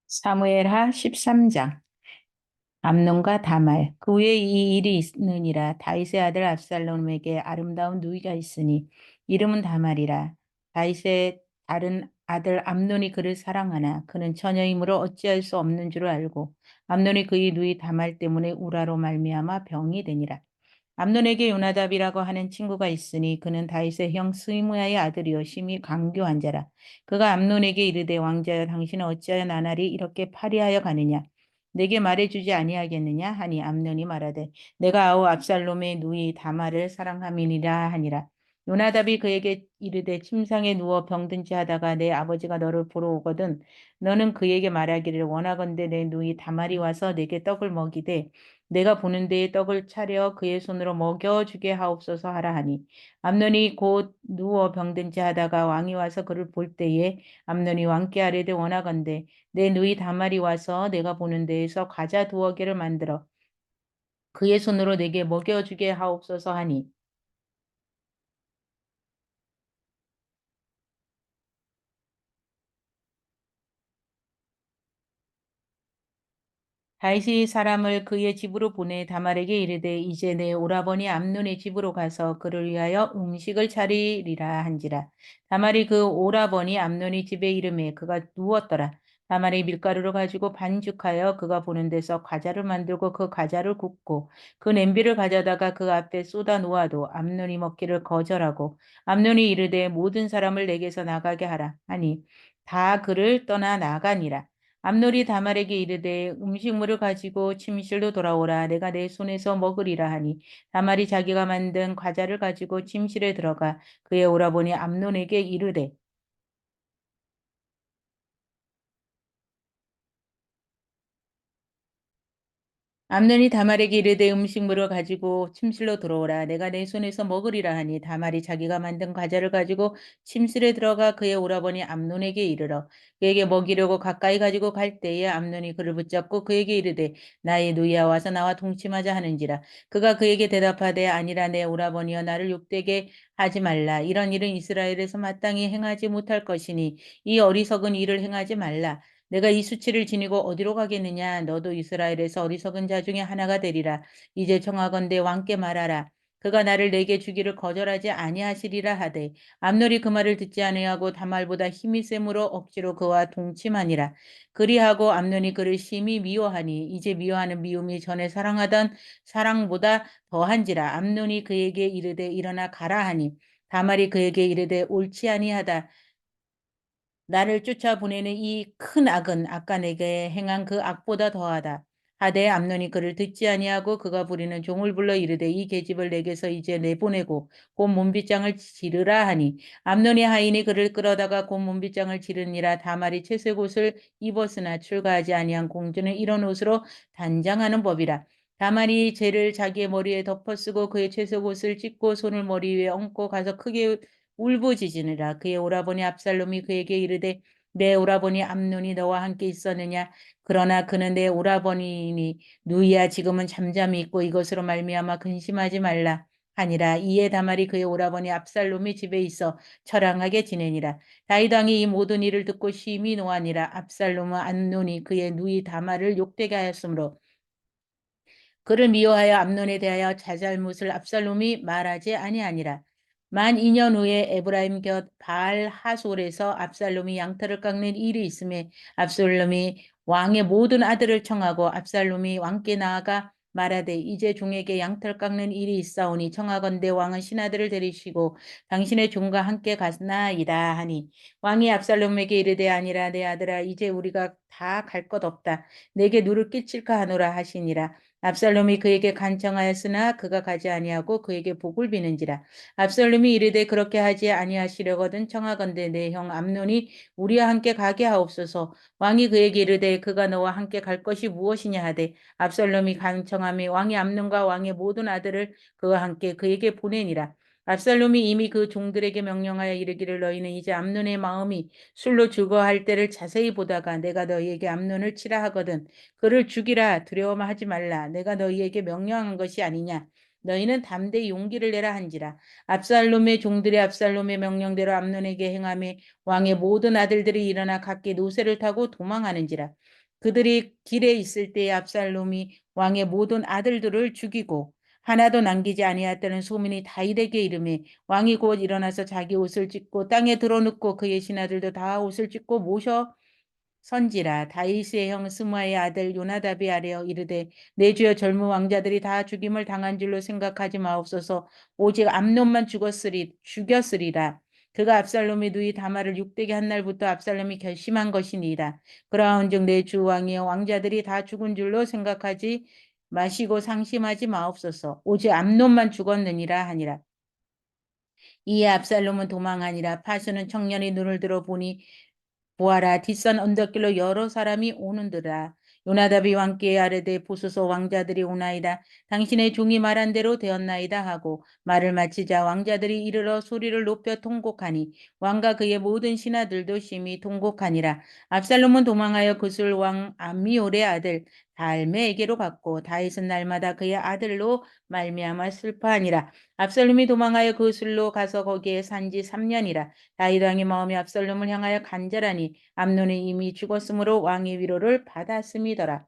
사무엘하 13장. 암논과 다말. 그 후에 이 일이 있느니라. 다윗의 아들 압살롬에게 아름다운 누이가 있으니 이름은 다말이라. 다윗의 다른 아들 암논이 그를 사랑하나 그는 처녀이므로 어찌할 수 없는 줄 알고 암논이 그의 누이 다말 때문에 우라로 말미암아 병이 되니라. 암논에게 요나답이라고 하는 친구가 있으니 그는 다윗의 형 스무야의 아들이요 심히 강교한 자라. 그가 암논에게 이르되 왕자여 당신은 어찌하여 나날이 이렇게 파리하여 가느냐. 내게 말해주지 아니하겠느냐 하니 암논이 말하되 내가 아우 압살롬의 누이 다말을 사랑함이니라 하니라. 요나답이 그에게 이르되 침상에 누워 병든 채 하다가 내 아버지가 너를 보러 오거든 너는 그에게 말하기를 원하건대 내 누이 다말이 와서 내게 떡을 먹이되 내가 보는 데에 떡을 차려 그의 손으로 먹여주게 하옵소서 하라 하니 암논이 곧 누워 병든 채 하다가 왕이 와서 그를 볼 때에 암논이 왕께 아뢰되 원하건대 내 누이 다말이 와서 내가 보는 데에서 과자 두어 개를 만들어 그의 손으로 내게 먹여주게 하옵소서 하니 다윗이 사람을 그의 집으로 보내 다말에게 이르되 이제 내 오라버니 암논의 집으로 가서 그를 위하여 음식을 차리리라 한지라. 다말이 그 오라버니 암논의 집에 이름에 그가 누웠더라. 다말이 밀가루를 가지고 반죽하여 그가 보는 데서 과자를 만들고 그 과자를 굽고 그 냄비를 가져다가 그 앞에 쏟아 놓아도 암논이 먹기를 거절하고 암논이 이르되 모든 사람을 내게서 나가게 하라 하니 다 그를 떠나 나가니라. 암놀이 다말에게 이르되 음식물을 가지고 침실로 돌아오라. 내가 내 손에서 먹으리라 하니 다말이 자기가 만든 과자를 가지고 침실에 들어가 그의 오라버니 암논에게 이르되 암논이 다말에게 이르되 음식물을 가지고 침실로 들어오라. 내가 내 손에서 먹으리라 하니 다말이 자기가 만든 과자를 가지고 침실에 들어가 그의 오라버니 암논에게 이르러 그에게 먹이려고 가까이 가지고 갈 때에 암논이 그를 붙잡고 그에게 이르되 나의 누이야 와서 나와 동침하자 하는지라. 그가 그에게 대답하되 아니라 내 오라버니여 나를 욕되게 하지 말라. 이런 일은 이스라엘에서 마땅히 행하지 못할 것이니 이 어리석은 일을 행하지 말라. 내가 이 수치를 지니고 어디로 가겠느냐? 너도 이스라엘에서 어리석은 자 중에 하나가 되리라. 이제 청하건대 왕께 말하라. 그가 나를 내게 주기를 거절하지 아니하시리라 하되 암놀이 그 말을 듣지 아니하고 다말보다 힘이 셈으로 억지로 그와 동침하니라. 그리하고 암논이 그를 심히 미워하니 이제 미워하는 미움이 전에 사랑하던 사랑보다 더한지라. 암논이 그에게 이르되 일어나 가라 하니 다말이 그에게 이르되 옳지 아니하다. 나를 쫓아보내는 이 큰 악은 아까 내게 행한 그 악보다 더하다. 하되 암논이 그를 듣지 아니하고 그가 부리는 종을 불러 이르되 이 계집을 내게서 이제 내보내고 곧 몸빗장을 지르라 하니 암논의 하인이 그를 끌어다가 곧 몸빗장을 지르니라. 다말이 채색 옷을 입었으나 출가하지 아니한 공주는 이런 옷으로 단장하는 법이라. 다말이 재를 자기의 머리에 덮어쓰고 그의 채색 옷을 찢고 손을 머리 위에 얹고 가서 크게 울부짖으니라. 그의 오라버니 압살롬이 그에게 이르되 내 오라버니 암논이 너와 함께 있었느냐? 그러나 그는 내 오라버니니 누이야 지금은 잠잠히 있고 이것으로 말미암아 근심하지 말라. 하니라. 이에 다말이 그의 오라버니 압살롬이 집에 있어 처량하게 지내니라. 다윗 왕이 이 모든 일을 듣고 심히 노하니라. 압살롬은 암논이 그의 누이 다말을 욕되게 하였으므로 그를 미워하여 암논에 대하여 자잘못을 압살롬이 말하지 아니하니라. 만 2년 후에 에브라임 곁 바알 하솔에서 압살롬이 양털을 깎는 일이 있음에 압살롬이 왕의 모든 아들을 청하고 압살롬이 왕께 나아가 말하되 이제 종에게 양털 깎는 일이 있사오니 청하건대 왕은 신하들을 데리시고 당신의 종과 함께 갔나이다 하니 왕이 압살롬에게 이르되 아니라 내 아들아 이제 우리가 다 갈 것 없다 내게 누를 끼칠까 하노라 하시니라. 압살롬이 그에게 간청하였으나 그가 가지 아니하고 그에게 복을 비는지라. 압살롬이 이르되 그렇게 하지 아니하시려거든 청하건대 내 형 암논이 우리와 함께 가게 하옵소서. 왕이 그에게 이르되 그가 너와 함께 갈 것이 무엇이냐 하되 압살롬이 간청함이 왕이 암논과 왕의 모든 아들을 그와 함께 그에게 보내니라. 압살롬이 이미 그 종들에게 명령하여 이르기를 너희는 이제 암논의 마음이 술로 즐거워할 때를 자세히 보다가 내가 너희에게 암논을 치라 하거든 그를 죽이라 두려워하지 말라. 내가 너희에게 명령한 것이 아니냐. 너희는 담대히 용기를 내라 한지라. 압살롬의 종들이 압살롬의 명령대로 암논에게 행하며 왕의 모든 아들들이 일어나 각기 노새를 타고 도망하는지라. 그들이 길에 있을 때에 압살롬이 왕의 모든 아들들을 죽이고 하나도 남기지 아니하였다는 소문이 다윗에게 이르매 왕이 곧 일어나서 자기 옷을 찢고 땅에 드러눕고 그의 신하들도 다 옷을 찢고 모셔 선지라. 다윗의 형 스마의 아들 요나답이 아뢰어 이르되 내 주여 젊은 왕자들이 다 죽임을 당한 줄로 생각하지 마옵소서. 오직 암논만 죽였으리라. 그가 압살롬의 누이 다말을 육되게 한 날부터 압살롬이 결심한 것이니이다. 그러한즉 내 주 왕이여 왕자들이 다 죽은 줄로 생각하지 마시고 상심하지 마옵소서. 오직 암논만 죽었느니라 하니라. 이에 압살롬은 도망하니라. 파수는 청년이 눈을 들어 보니 보아라 뒷산 언덕길로 여러 사람이 오는더라. 요나답이 왕께 아뢰되 보소서 왕자들이 오나이다. 당신의 종이 말한 대로 되었나이다 하고 말을 마치자 왕자들이 이르러 소리를 높여 통곡하니 왕과 그의 모든 신하들도 심히 통곡하니라. 압살롬은 도망하여 그술 왕 암미올의 아들 달메에게로 갔고 다윗은 날마다 그의 아들로 말미암아 슬퍼하니라. 압살롬이 도망하여 그술로 가서 거기에 산지 3년이라. 다윗 왕의 마음이 압살롬을 향하여 간절하니 암논이 이미 죽었으므로 왕의 위로를 받았음이더라.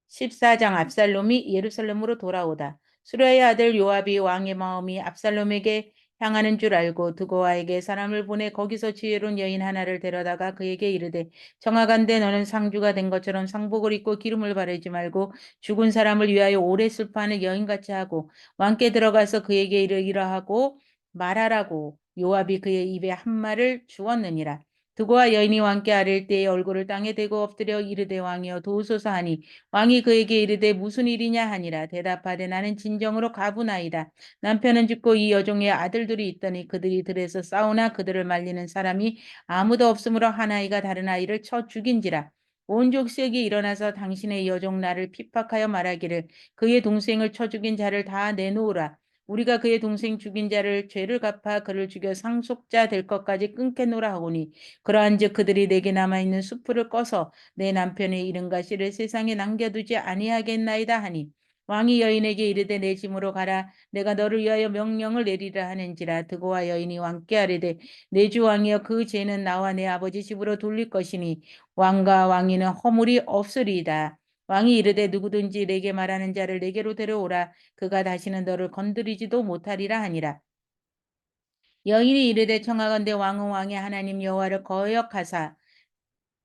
14장 압살롬이 예루살렘으로 돌아오다. 수르야의 아들 요압이 왕의 마음이 압살롬에게 향하는 줄 알고 드고아에게 사람을 보내 거기서 지혜로운 여인 하나를 데려다가 그에게 이르되 청하간대 너는 상주가 된 것처럼 상복을 입고 기름을 바르지 말고 죽은 사람을 위하여 오래 슬퍼하는 여인같이 하고 왕께 들어가서 그에게 이러하고 말하라고 요압이 그의 입에 한 말을 주었느니라. 드고아 여인이 왕께 아랠 때에 얼굴을 땅에 대고 엎드려 이르되 왕이여 도우소서 하니 왕이 그에게 이르되 무슨 일이냐 하니라. 대답하되 나는 진정으로 가부나이다. 남편은 죽고 이 여종의 아들들이 있더니 그들이 들에서 싸우나 그들을 말리는 사람이 아무도 없으므로 한 아이가 다른 아이를 쳐 죽인지라. 온 족속이 일어나서 당신의 여종 나를 핍박하여 말하기를 그의 동생을 쳐 죽인 자를 다 내놓으라. 우리가 그의 동생 죽인 자를 죄를 갚아 그를 죽여 상속자 될 것까지 끊겠노라 하오니 그러한즉 그들이 내게 남아있는 수풀을 꺼서 내 남편의 이름과 씨를 세상에 남겨두지 아니하겠나이다 하니 왕이 여인에게 이르되 내 집으로 가라 내가 너를 위하여 명령을 내리라 하는지라. 드고와 여인이 왕께 아뢰되 내 주 왕이여 그 죄는 나와 내 아버지 집으로 돌릴 것이니 왕과 왕위는 허물이 없으리이다. 왕이 이르되 누구든지 내게 말하는 자를 내게로 데려오라. 그가 다시는 너를 건드리지도 못하리라 하니라. 여인이 이르되 청하건대 왕은 왕의 하나님 여호와를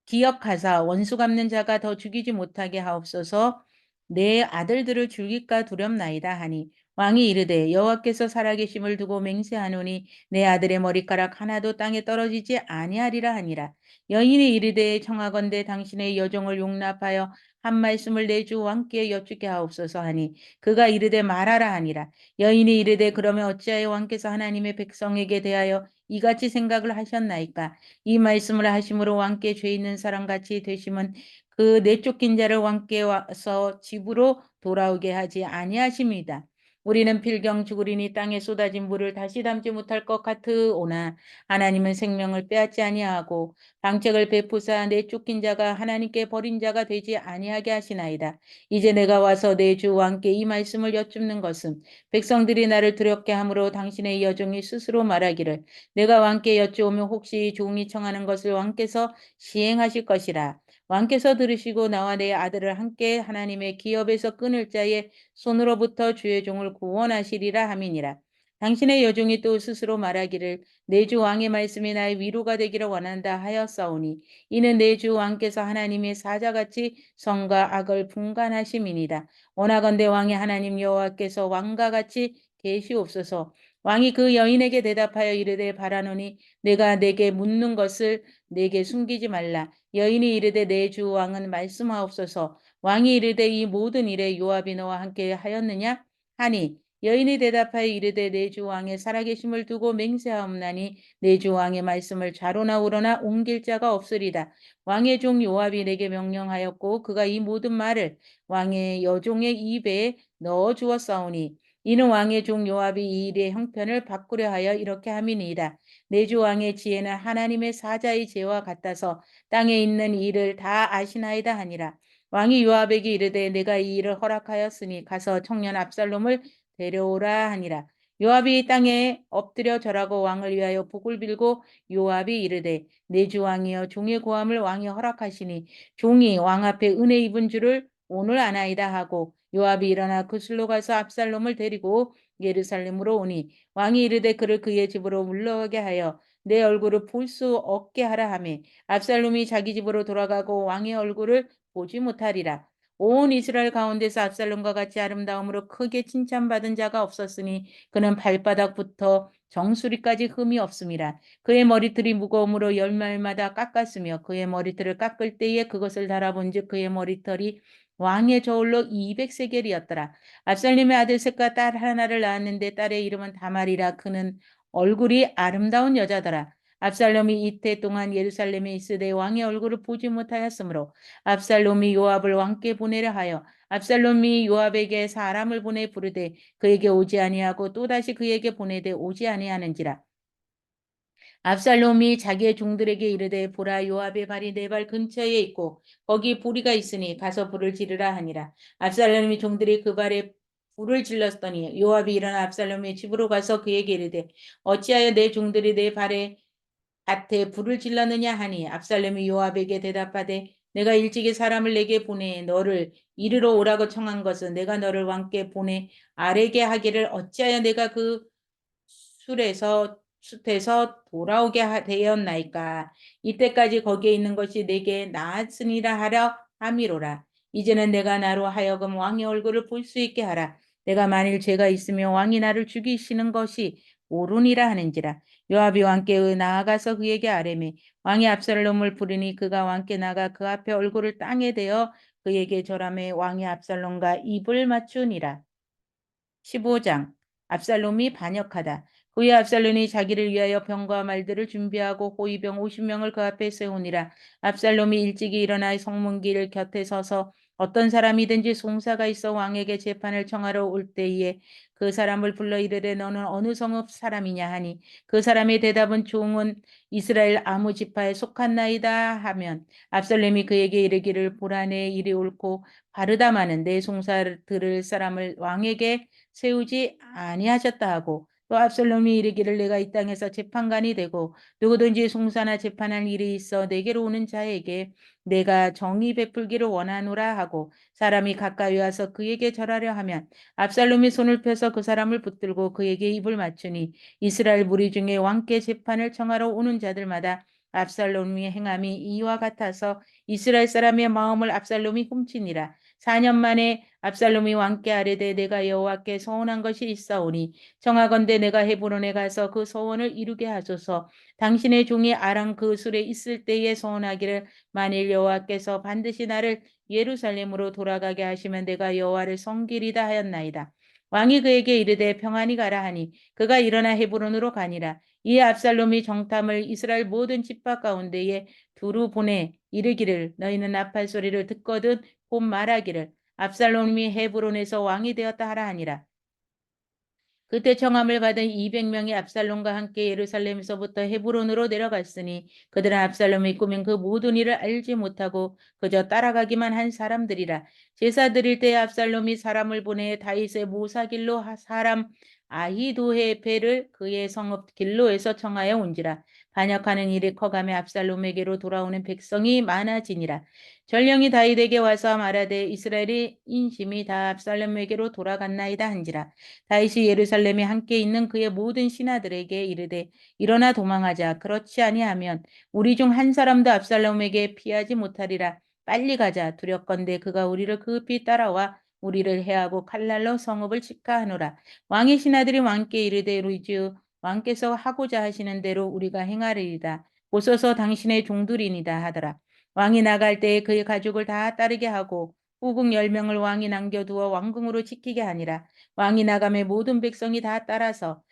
기억하사 원수 갚는 자가 더 죽이지 못하게 하옵소서. 내 아들들을 죽일까 두렵나이다 하니 왕이 이르되 여호와께서 살아계심을 두고 맹세하노니 내 아들의 머리카락 하나도 땅에 떨어지지 아니하리라 하니라. 여인이 이르되 청하건대 당신의 여종을 용납하여 한 말씀을 내 주 왕께 여쭙게 하옵소서 하니 그가 이르되 말하라 하니라. 여인이 이르되 그러면 어찌하여 왕께서 하나님의 백성에게 대하여 이같이 생각을 하셨나이까? 이 말씀을 하심으로 왕께 죄 있는 사람같이 되심은 그 내쫓긴 자를 왕께 와서 집으로 돌아오게 하지 아니하심이다. 우리는 필경 죽으리니 땅에 쏟아진 물을 다시 담지 못할 것 같으오나 하나님은 생명을 빼앗지 아니하고 방책을 베푸사 내쫓긴 자가 하나님께 버린 자가 되지 아니하게 하시나이다. 이제 내가 와서 내 주 왕께 이 말씀을 여쭙는 것은 백성들이 나를 두렵게 함으로 당신의 여종이 스스로 말하기를 내가 왕께 여쭈오면 혹시 종이 청하는 것을 왕께서 시행하실 것이라. 왕께서 들으시고 나와 내 아들을 함께 하나님의 기업에서 끊을 자의 손으로부터 주의 종을 구원하시리라 함이니라. 당신의 여종이 또 스스로 말하기를 내 주 왕의 말씀이 나의 위로가 되기를 원한다 하였사오니 이는 내 주 왕께서 하나님의 사자같이 성과 악을 분간하심이니라. 원하건대 왕의 하나님 여호와께서 왕과 같이 계시옵소서. 왕이 그 여인에게 대답하여 이르되 바라노니 내가 내게 묻는 것을 내게 숨기지 말라. 여인이 이르되 내 주 왕은 말씀하옵소서. 왕이 이르되 이 모든 일에 요압이 너와 함께 하였느냐 하니 여인이 대답하여 이르되 내 주 왕의 살아계심을 두고 맹세하옵나니 내 주 왕의 말씀을 좌로나 우로나 옮길 자가 없으리다. 왕의 종 요압이 내게 명령하였고 그가 이 모든 말을 왕의 여종의 입에 넣어 주었사오니 이는 왕의 종 요압이 이 일의 형편을 바꾸려 하여 이렇게 함이니이다. 내 주 왕의 지혜는 하나님의 사자의 지혜와 같아서 땅에 있는 일을 다 아시나이다 하니라. 왕이 요압에게 이르되 내가 이 일을 허락하였으니 가서 청년 압살롬을 데려오라 하니라. 요압이 땅에 엎드려 절하고 왕을 위하여 복을 빌고 요압이 이르되 내 주 왕이여 종의 고함을 왕이 허락하시니 종이 왕 앞에 은혜 입은 줄을 오늘 아나이다 하고 요압이 일어나 그술로 가서 압살롬을 데리고 예루살렘으로 오니 왕이 이르되 그를 그의 집으로 물러가게 하여 내 얼굴을 볼 수 없게 하라 하매 압살롬이 자기 집으로 돌아가고 왕의 얼굴을 보지 못하리라. 온 이스라엘 가운데서 압살롬과 같이 아름다움으로 크게 칭찬받은 자가 없었으니 그는 발바닥부터 정수리까지 흠이 없음이라. 그의 머리털이 무거움으로 열말마다 깎았으며 그의 머리털을 깎을 때에 그것을 달아본즉 그의 머리털이 왕의 저울로 200세겔이었더라. 압살롬의 아들 셋과 딸 하나를 낳았는데 딸의 이름은 다말이라. 그는 얼굴이 아름다운 여자더라. 압살롬이 이태 동안 예루살렘에 있으되 왕의 얼굴을 보지 못하였으므로 압살롬이 요압을 왕께 보내려 하여 압살롬이 요압에게 사람을 보내 부르되 그에게 오지 아니하고 또다시 그에게 보내되 오지 아니하는지라. 압살롬이 자기의 종들에게 이르되 보라 요압의 발이 내 발 근처에 있고 거기 보리가 있으니 가서 불을 지르라 하니라. 압살롬이 종들이 그 발에 불을 질렀더니 요압이 일어나 압살롬의 집으로 가서 그에게 이르되 어찌하여 내 종들이 내 발에 밭에 불을 질렀느냐 하니 압살롬이 요압에게 대답하되 내가 일찍이 사람을 내게 보내 너를 이르러 오라고 청한 것은 내가 너를 왕께 보내 아뢰게 하기를 어찌하여 내가 그 술에서 숲에서 돌아오게 되었나이까. 이때까지 거기에 있는 것이 내게 나았으니라 하려 함이로라. 이제는 내가 나로 하여금 왕의 얼굴을 볼 수 있게 하라. 내가 만일 죄가 있으면 왕이 나를 죽이시는 것이 옳으니라 하는지라. 요압이 왕께 나아가서 그에게 아뢰매 왕이 압살롬을 부르니 그가 왕께 나가 그 앞에 얼굴을 땅에 대어 그에게 절하매 왕이 압살롬과 입을 맞추니라. 15장 압살롬이 반역하다. 후에 압살롬이 자기를 위하여 병과 말들을 준비하고 호위병 50명을 그 앞에 세우니라. 압살롬이 일찍이 일어나 성문길 곁에 서서 어떤 사람이든지 송사가 있어 왕에게 재판을 청하러 올 때에 그 사람을 불러 이르되 너는 어느 성읍 사람이냐 하니 그 사람의 대답은 종은 이스라엘 아무 지파에 속한나이다 하면 압살롬이 그에게 이르기를 보라 내 일이 옳고 바르다마는 내 송사 들을 사람을 왕에게 세우지 아니하셨다 하고 또 압살롬이 이르기를 내가 이 땅에서 재판관이 되고 누구든지 송사나 재판할 일이 있어 내게로 오는 자에게 내가 정의 베풀기를 원하노라 하고 사람이 가까이 와서 그에게 절하려 하면 압살롬이 손을 펴서 그 사람을 붙들고 그에게 입을 맞추니 이스라엘 무리 중에 왕께 재판을 청하러 오는 자들마다 압살롬이 행함이 이와 같아서 이스라엘 사람의 마음을 압살롬이 훔치니라. 4년 만에 압살롬이 왕께 아뢰되 내가 여호와께 서원한 것이 있사오니 청하건대 내가 헤브론에 가서 그 서원을 이루게 하소서. 당신의 종이 아랑 그 술에 있을 때에 서원하기를 만일 여호와께서 반드시 나를 예루살렘으로 돌아가게 하시면 내가 여호와를 섬기리다 하였나이다. 왕이 그에게 이르되 평안히 가라 하니 그가 일어나 헤브론으로 가니라. 이에 압살롬이 정탐을 이스라엘 모든 집합 가운데에 두루 보내 이르기를 너희는 나팔 소리를 듣거든 곧 말하기를 압살롬이 헤브론에서 왕이 되었다 하라 하니라. 그때 청함을 받은 200명이 압살롬과 함께 예루살렘에서부터 헤브론으로 내려갔으니 그들은 압살롬이 꾸민 그 모든 일을 알지 못하고 그저 따라가기만 한 사람들이라. 제사 드릴 때 압살롬이 사람을 보내 다윗의 모사길로 사람 아히도헤벨을 그의 성읍 길로에서 청하여 온지라. 반역하는 일이 커가며 압살롬에게로 돌아오는 백성이 많아지니라. 전령이 다윗에게 와서 말하되 이스라엘의 인심이 다 압살롬에게로 돌아갔나이다 한지라. 다윗이 예루살렘에 함께 있는 그의 모든 신하들에게 이르되 일어나 도망하자. 그렇지 아니하면 우리 중 한 사람도 압살롬에게 피하지 못하리라. 빨리 가자. 두렵건대 그가 우리를 급히 따라와 우리를 해하고 칼날로 성읍을 직가하노라. 왕의 신하들이 왕께 이르되 루이즈 왕께서 하고자 하시는 대로 우리가 행하리이다. 보소서 당신의 종들이니다 하더라. 왕이 나갈 때에 그의 가족을 다 따르게 하고 후궁 10명을 왕이 남겨두어 왕궁으로 지키게 하니라. 왕이 나감에 모든 백성이 다 따라서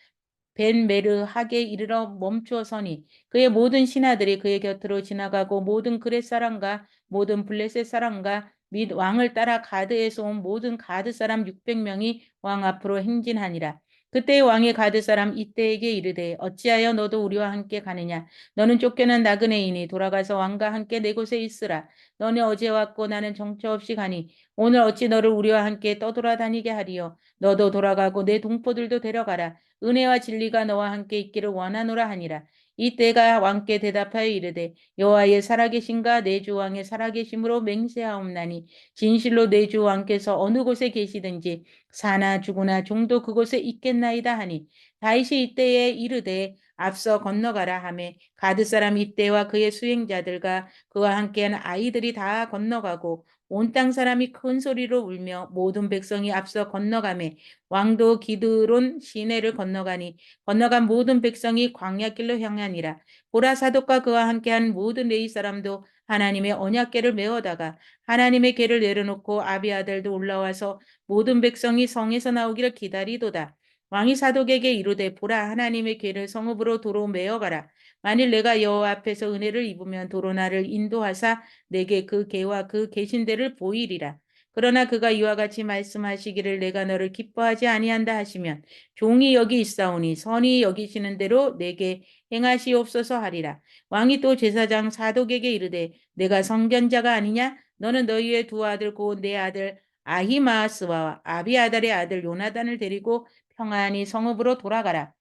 벤메르하게 이르러 멈추어 서니 그의 모든 신하들이 그의 곁으로 지나가고 모든 그렛 사람과 모든 블레셋 사람과 및 왕을 따라 가드에서 온 모든 가드 사람 600명이 왕 앞으로 행진하니라. 그때 왕이 가드 사람 이때에게 이르되 어찌하여 너도 우리와 함께 가느냐 너는 쫓겨난 나그네이니 돌아가서 왕과 함께 내 곳에 있으라. 너는 어제 왔고 나는 정처 없이 가니 오늘 어찌 너를 우리와 함께 떠돌아다니게 하리요. 너도 돌아가고 내 동포들도 데려가라. 은혜와 진리가 너와 함께 있기를 원하노라 하니라. 이때가 왕께 대답하여 이르되 여호와의 살아계신가 내 주 왕의 살아계심으로 맹세하옵나니 진실로 내 주 왕께서 어느 곳에 계시든지 사나 죽으나 종도 그곳에 있겠나이다 하니 다윗이 이때에 이르되 앞서 건너가라 하매 가드 사람 이때와 그의 수행자들과 그와 함께한 아이들이 다 건너가고 온 땅 사람이 큰 소리로 울며 모든 백성이 앞서 건너가매 왕도 기드론 시내를 건너가니 건너간 모든 백성이 광야길로 향하니라. 보라 사독과 그와 함께한 모든 레위 사람도 하나님의 언약궤를 메어다가 하나님의 궤를 내려놓고 아비아들도 올라와서 모든 백성이 성에서 나오기를 기다리도다. 왕이 사독에게 이르되 보라 하나님의 궤를 성읍으로 도로 메어가라. 만일 내가 여호와 앞에서 은혜를 입으면 도로 나를 인도하사 내게 그 궤와 그 계신 데를 보이리라. 그러나 그가 이와 같이 말씀하시기를 내가 너를 기뻐하지 아니한다 하시면 종이 여기 있사오니 선이 여기시는 대로 내게 행하시옵소서 하리라. 왕이 또 제사장 사독에게 이르되 내가 선견자가 아니냐? 너는 너희의 두 아들 곧 내 아들 아히마스와 아비아달의 아들 요나단을 데리고 평안히 성읍으로 돌아가라.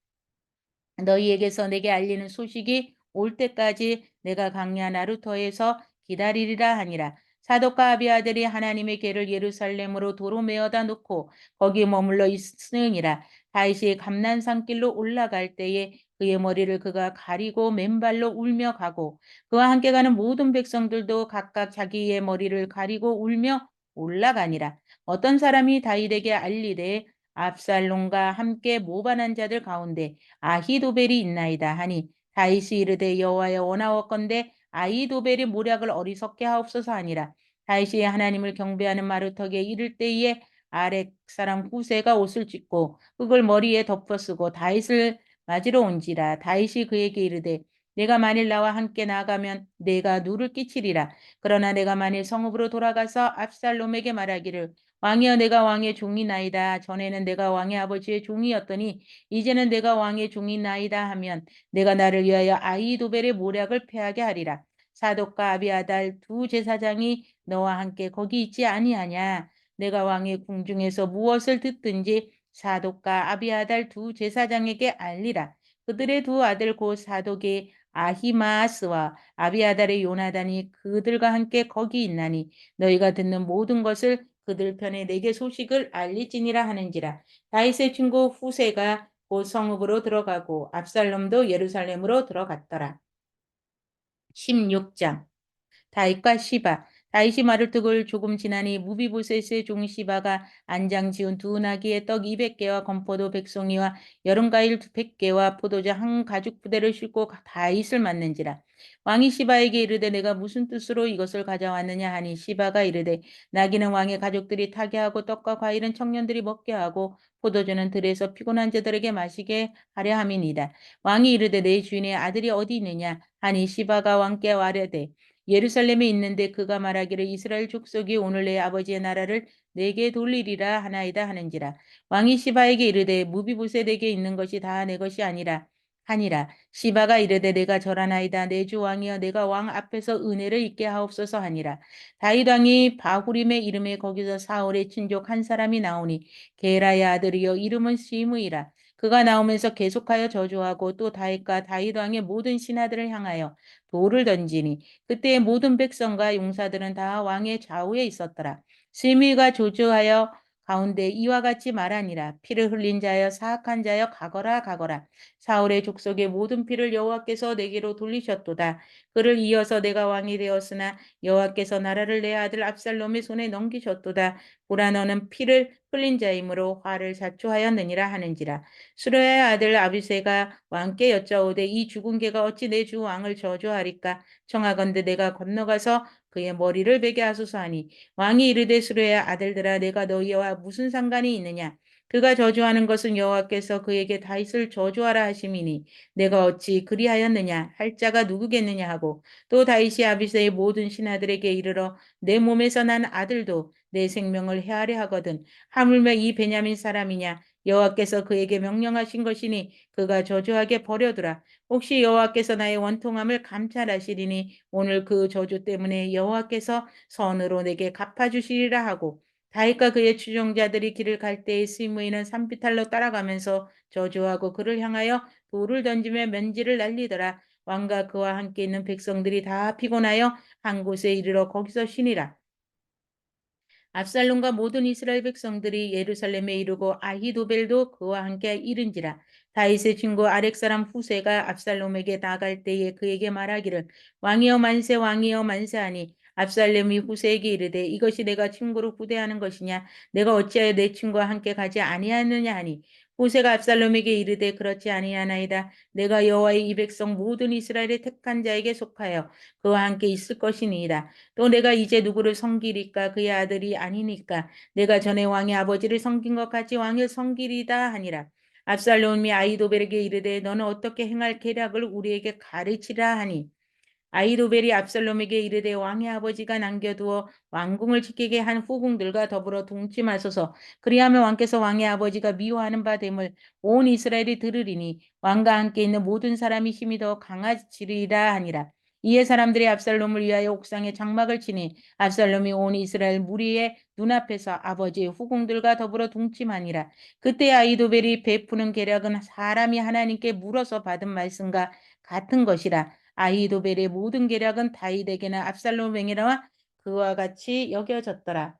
너희에게서 내게 알리는 소식이 올 때까지 내가 강야 나루터에서 기다리리라 하니라. 사독과 아비아들이 하나님의 궤를 예루살렘으로 도로 메어다 놓고 거기 머물러 있으니라. 다윗이 감난산 길로 올라갈 때에 그의 머리를 그가 가리고 맨발로 울며 가고 그와 함께 가는 모든 백성들도 각각 자기의 머리를 가리고 울며 올라가니라. 어떤 사람이 다윗에게 알리되 압살롬과 함께 모반한 자들 가운데 아히도벨이 있나이다 하니 다윗이 이르되 여호와여 원하옵건대 아히도벨이 모략을 어리석게 하옵소서 하니라. 다윗이 하나님을 경배하는 마루턱에 이를 때에 아렉 사람 후세가 옷을 찢고 흙을 머리에 덮어쓰고 다윗을 맞으러 온지라. 다윗이 그에게 이르되 내가 만일 나와 함께 나가면 내가 누를 끼치리라. 그러나 내가 만일 성읍으로 돌아가서 압살롬에게 말하기를 왕이여 내가 왕의 종이나이다. 전에는 내가 왕의 아버지의 종이었더니 이제는 내가 왕의 종이나이다 하면 내가 나를 위하여 아히도벨의 모략을 패하게 하리라. 사독과 아비아달 두 제사장이 너와 함께 거기 있지 아니하냐. 내가 왕의 궁중에서 무엇을 듣든지 사독과 아비아달 두 제사장에게 알리라. 그들의 두 아들 곧 사독의 아히마스와 아비아달의 요나단이 그들과 함께 거기 있나니 너희가 듣는 모든 것을 그들 편에 내게 소식을 알리지니라 하는지라. 다윗의 친구 후세가 곧 성읍으로 들어가고 압살롬도 예루살렘으로 들어갔더라. 16장 다윗과 시바 다윗이 마루특을 조금 지나니 무비보셋의 종 시바가 안장 지은 두 나귀의 떡 200개와 건포도 100송이와 여름과일 100개와 포도주 한 가죽 부대를 싣고 다윗을 맞는지라. 왕이 시바에게 이르되 내가 무슨 뜻으로 이것을 가져왔느냐 하니 시바가 이르되 나귀는 왕의 가족들이 타게 하고 떡과 과일은 청년들이 먹게 하고 포도주는 들에서 피곤한 자들에게 마시게 하려 함이니이다. 왕이 이르되 내 주인의 아들이 어디 있느냐 하니 시바가 왕께 아뢰되 예루살렘에 있는데 그가 말하기를 이스라엘 족속이 오늘 내 아버지의 나라를 내게 돌리리라 하나이다 하는지라. 왕이 시바에게 이르되 무비보셋에게 있는 것이 다 내 것이 아니라 하니라. 시바가 이르되 내가 절하나이다. 내 주 왕이여 내가 왕 앞에서 은혜를 입게 하옵소서 하니라. 다윗 왕이 바후림의 이름에 거기서 사울의 친족 한 사람이 나오니 게라의 아들이여 이름은 시므이라. 그가 나오면서 계속하여 저주하고 또 다윗과 다윗 왕의 모든 신하들을 향하여 돌을 던지니 그때의 모든 백성과 용사들은 다 왕의 좌우에 있었더라. 시므이가 조주하여 가운데 이와 같이 말하니라. 피를 흘린 자여 사악한 자여 가거라 가거라. 사울의 족속의 모든 피를 여호와께서 내게로 돌리셨도다. 그를 이어서 내가 왕이 되었으나 여호와께서 나라를 내 아들 압살롬의 손에 넘기셨도다. 보라 너는 피를 흘린 자이므로 화를 자초하였느니라 하는지라. 수르야의 아들 아비새가 왕께 여짜오되 이 죽은 개가 어찌 내 주 왕을 저주하리까 청하건대 내가 건너가서 그의 머리를 베게 하소서 하니 왕이 이르되 수르의 아들들아 내가 너희와 무슨 상관이 있느냐 그가 저주하는 것은 여호와께서 그에게 다윗을 저주하라 하심이니 내가 어찌 그리하였느냐 할 자가 누구겠느냐 하고 또 다윗이 아비새의 모든 신하들에게 이르러 내 몸에서 난 아들도 내 생명을 해하려 하거든 하물며 이 베냐민 사람이냐 여호와께서 그에게 명령하신 것이니 그가 저주하게 버려두라. 혹시 여호와께서 나의 원통함을 감찰하시리니 오늘 그 저주 때문에 여호와께서 선으로 내게 갚아주시리라 하고 다윗과 그의 추종자들이 길을 갈 때에 스무이는 산비탈로 따라가면서 저주하고 그를 향하여 돌을 던지며 면지를 날리더라. 왕과 그와 함께 있는 백성들이 다 피곤하여 한 곳에 이르러 거기서 쉬니라. 압살롬과 모든 이스라엘 백성들이 예루살렘에 이르고 아히도벨도 그와 함께 이른지라. 다윗의 친구 아렉 사람 후세가 압살롬에게 나갈 때에 그에게 말하기를 왕이여 만세 왕이여 만세하니 압살롬이 후세에게 이르되 이것이 내가 친구로 후대하는 것이냐 내가 어찌하여 내 친구와 함께 가지 아니하느냐 하니 후세가 압살롬에게 이르되 그렇지 아니하나이다 내가 여호와의 이 백성 모든 이스라엘의 택한 자에게 속하여 그와 함께 있을 것이니이다. 또 내가 이제 누구를 섬기리까 그의 아들이 아니니까 내가 전에 왕의 아버지를 섬긴 것 같이 왕을 섬기리다 하니라. 압살롬이 아히도벨에게 이르되 너는 어떻게 행할 계략을 우리에게 가르치라 하니 아히도벨이 압살롬에게 이르되 왕의 아버지가 남겨두어 왕궁을 지키게 한 후궁들과 더불어 동침하소서. 그리하면 왕께서 왕의 아버지가 미워하는 바 됨을 온 이스라엘이 들으리니 왕과 함께 있는 모든 사람이 힘이 더 강하지리라 하니라. 이에 사람들이 압살롬을 위하여 옥상에 장막을 치니 압살롬이 온 이스라엘 무리의 눈앞에서 아버지의 후궁들과 더불어 동침하니라. 그때 아히도벨이 베푸는 계략은 사람이 하나님께 물어서 받은 말씀과 같은 것이라. 아히도벨의 모든 계략은 다윗에게는 압살롬에게나 그와 같이 여겨졌더라.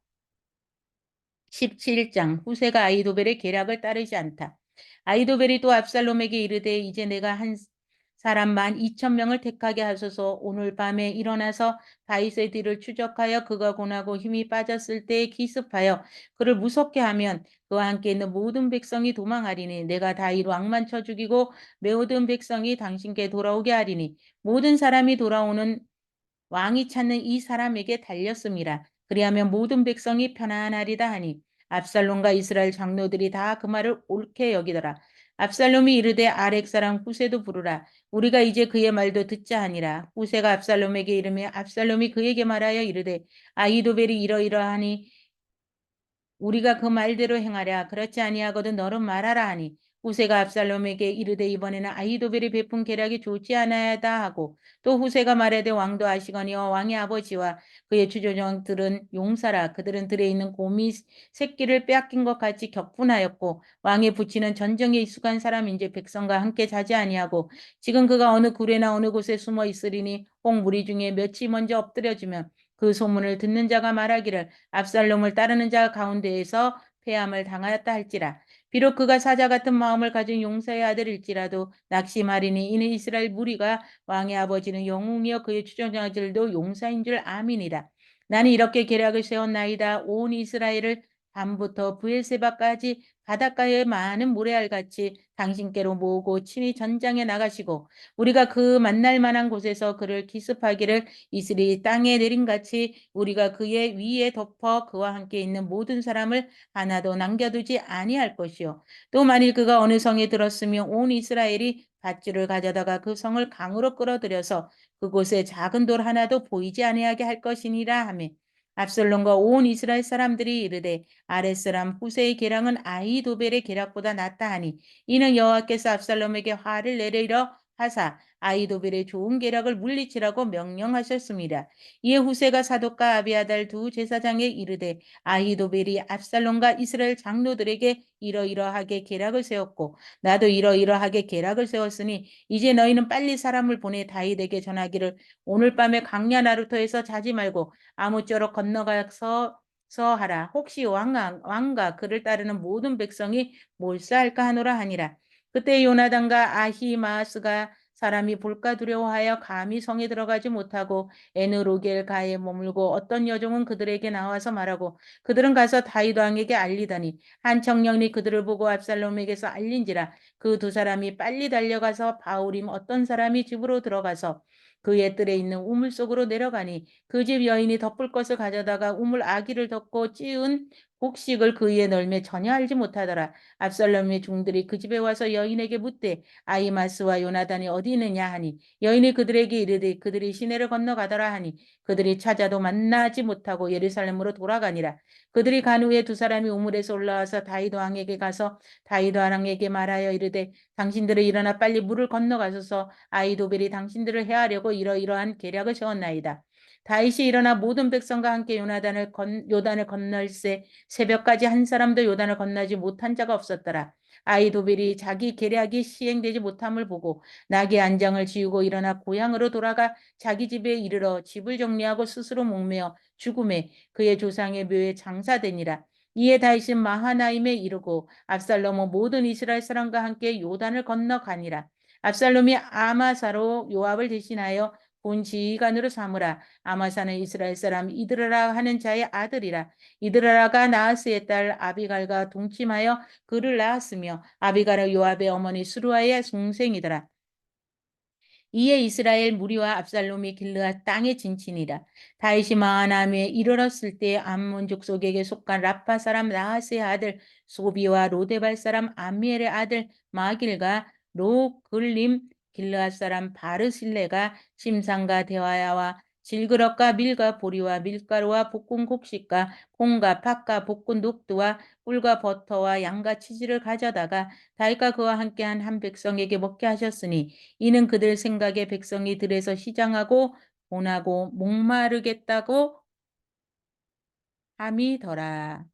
17장 후세가 아히도벨의 계략을 따르지 않다. 아히도벨이 또 압살롬에게 이르되 이제 내가 한 사람 12,000명을 택하게 하소서. 오늘 밤에 일어나서 다윗의 뒤를 추적하여 그가 고나고 힘이 빠졌을 때에 기습하여 그를 무섭게 하면 그와 함께 있는 모든 백성이 도망하리니 내가 다윗 왕만 쳐 죽이고 모든 백성이 당신께 돌아오게 하리니 모든 사람이 돌아오는 왕이 찾는 이 사람에게 달렸습니다. 그리하면 모든 백성이 편안하리다 하니 압살롬과 이스라엘 장로들이 다 그 말을 옳게 여기더라. 압살롬이 이르되 아렉 사람 후세도 부르라. 우리가 이제 그의 말도 듣자 하니라. 후세가 압살롬에게 이르며 압살롬이 그에게 말하여 이르되 아히도벨이 이러이러하니 우리가 그 말대로 행하랴. 그렇지 아니하거든 너는 말하라 하니 후세가 압살롬에게 이르되 이번에는 아히도벨이 베푼 계략이 좋지 않아야다 하고 또 후세가 말하되 왕도 아시거니와 왕의 아버지와 그의 주조장들은 용사라. 그들은 들에 있는 곰이 새끼를 빼앗긴 것 같이 격분하였고 왕의 부치는 전쟁에 익숙한 사람인지 백성과 함께 자지 아니하고 지금 그가 어느 굴에나 어느 곳에 숨어 있으리니 혹 무리 중에 몇이 먼저 엎드려지면 그 소문을 듣는 자가 말하기를 압살롬을 따르는 자 가운데에서 패함을 당하였다 할지라. 비록 그가 사자 같은 마음을 가진 용사의 아들일지라도 낙심하리니 이는 이스라엘 무리가 왕의 아버지는 영웅이여 그의 추종자들도 용사인 줄 아미니라. 나는 이렇게 계략을 세웠나이다. 온 이스라엘을 밤부터 부엘세바까지 바닷가의 많은 모래알같이 당신께로 모으고 친히 전장에 나가시고 우리가 그 만날 만한 곳에서 그를 기습하기를 이슬이 땅에 내림같이 우리가 그의 위에 덮어 그와 함께 있는 모든 사람을 하나도 남겨두지 아니할 것이요. 또 만일 그가 어느 성에 들었으면 온 이스라엘이 밧줄을 가져다가 그 성을 강으로 끌어들여서 그곳에 작은 돌 하나도 보이지 아니하게 할 것이니라 하며 압살롬과 온 이스라엘 사람들이 이르되 아랫사람 후세의 계략은 아히도벨의 계략보다 낫다 하니 이는 여호와께서 압살롬에게 화를 내리려 하사 아히도벨의 좋은 계략을 물리치라고 명령하셨습니다. 이에 후세가 사독과 아비아달 두 제사장에 이르되 아히도벨이 압살롬과 이스라엘 장로들에게 이러이러하게 계략을 세웠고 나도 이러이러하게 계략을 세웠으니 이제 너희는 빨리 사람을 보내 다윗에게 전하기를 오늘 밤에 강야 나루터에서 자지 말고 아무쪼록 건너가서 하라. 혹시 왕과 그를 따르는 모든 백성이 몰사할까 하노라 하니라. 그때 요나단과 아히마스가 사람이 볼까 두려워하여 감히 성에 들어가지 못하고 에누로겔 가에 머물고 어떤 여종은 그들에게 나와서 말하고 그들은 가서 다윗 왕에게 알리더니 한 청년이 그들을 보고 압살롬에게서 알린지라 그 두 사람이 빨리 달려가서 바울임 어떤 사람이 집으로 들어가서 그의 뜰에 있는 우물 속으로 내려가니 그 집 여인이 덮을 것을 가져다가 우물 아기를 덮고 찌운 곡식을 그 위에 널매 전혀 알지 못하더라. 압살롬의 종들이 그 집에 와서 여인에게 묻되 아히마스와 요나단이 어디 있느냐 하니 여인이 그들에게 이르되 그들이 시내를 건너가더라 하니 그들이 찾아도 만나지 못하고 예루살렘으로 돌아가니라. 그들이 간 후에 두 사람이 우물에서 올라와서 다윗 왕에게 가서 다윗 왕에게 말하여 이르되 당신들이 일어나 빨리 물을 건너가소서 아히도벨이 당신들을 해하려고 이러이러한 계략을 세웠나이다. 다윗이 일어나 모든 백성과 함께 요단을 건널새 새벽까지 한 사람도 요단을 건너지 못한 자가 없었더라. 아히도벨이 자기 계략이 시행되지 못함을 보고 나귀 안장을 지우고 일어나 고향으로 돌아가 자기 집에 이르러 집을 정리하고 스스로 목매어 죽음에 그의 조상의 묘에 장사되니라. 이에 다윗은 마하나임에 이르고 압살롬은 모든 이스라엘 사람과 함께 요단을 건너가니라. 압살롬이 아마사로 요압을 대신하여 본 지휘관으로 삼으라. 아마사는 이스라엘 사람 이드라라 하는 자의 아들이라. 이드라가 나하스의 딸 아비갈과 동침하여 그를 낳았으며 아비갈은 요압의 어머니 수루아의 동생이더라. 이에 이스라엘 무리와 압살롬이 길르앗 땅에 진친이라. 다윗이 마하나임에 이르렀을 때 암몬 족속에게 속한 라파 사람 나하스의 아들 소비와 로데발 사람 암미엘의 아들 마길과 로글림 길르앗 사람 바르실레가 심상과 대화야와 질그럭과 밀과 보리와 밀가루와 볶은 곡식과 콩과 팥과 볶은 녹두와 꿀과 버터와 양과 치즈를 가져다가 다윗과 그와 함께한 한 백성에게 먹게 하셨으니 이는 그들 생각에 백성이 들에서 시장하고 본하고 목마르겠다고 함이더라.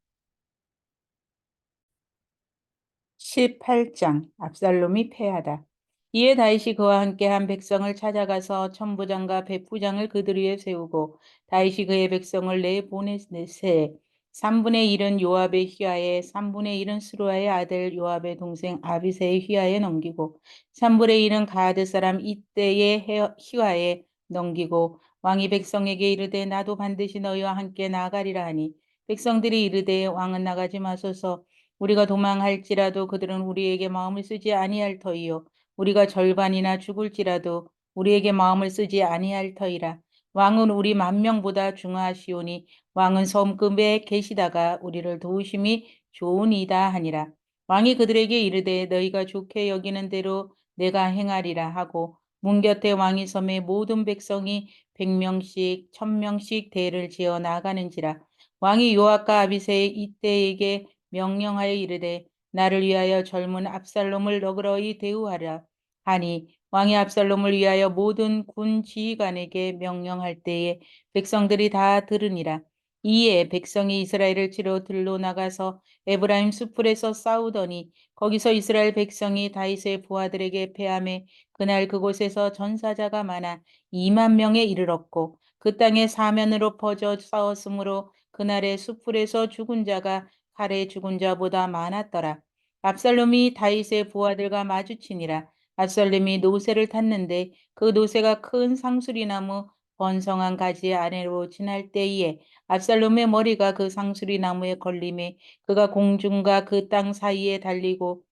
18장 압살롬이 패하다. 이에 다윗이 그와 함께한 백성을 찾아가서 천부장과 백부장을 그들 위에 세우고 다윗이 그의 백성을 내보내세 3분의 1은 요압의 휘하에 3분의 1은 스루아의 아들 요압의 동생 아비새의 휘하에 넘기고 3분의 1은 가드 사람 이때의 휘하에 넘기고 왕이 백성에게 이르되 나도 반드시 너희와 함께 나아가리라 하니 백성들이 이르되 왕은 나가지 마소서 우리가 도망할지라도 그들은 우리에게 마음을 쓰지 아니할 터이요. 우리가 절반이나 죽을지라도 우리에게 마음을 쓰지 아니할 터이라. 왕은 우리 만명보다 중하시오니 왕은 섬금에 계시다가 우리를 도우심이 좋으니이다 하니라. 왕이 그들에게 이르되 너희가 좋게 여기는 대로 내가 행하리라 하고 문 곁에 왕이 섬에 모든 백성이 100명씩 1000명씩 대를 지어 나가는지라. 왕이 요압과 아비새의 이때에게 명령하여 이르되 나를 위하여 젊은 압살롬을 너그러이 대우하라 하니 왕이 압살롬을 위하여 모든 군 지휘관에게 명령할 때에 백성들이 다 들으니라. 이에 백성이 이스라엘을 치러 들로 나가서 에브라임 수풀에서 싸우더니 거기서 이스라엘 백성이 다윗의 부하들에게 패하매 그날 그곳에서 전사자가 많아 2만 명에 이르렀고 그 땅에 사면으로 퍼져 싸웠으므로 그날의 수풀에서 죽은 자가 칼에 죽은 자보다 많았더라. 압살롬이 다윗의 부하들과 마주치니라. 압살롬이 노새를 탔는데 그 노새가 큰 상수리나무 번성한 가지 아래로 지날 때에 압살롬의 머리가 그 상수리 나무에 걸림에 그가 공중과 그 땅 사이에 달리고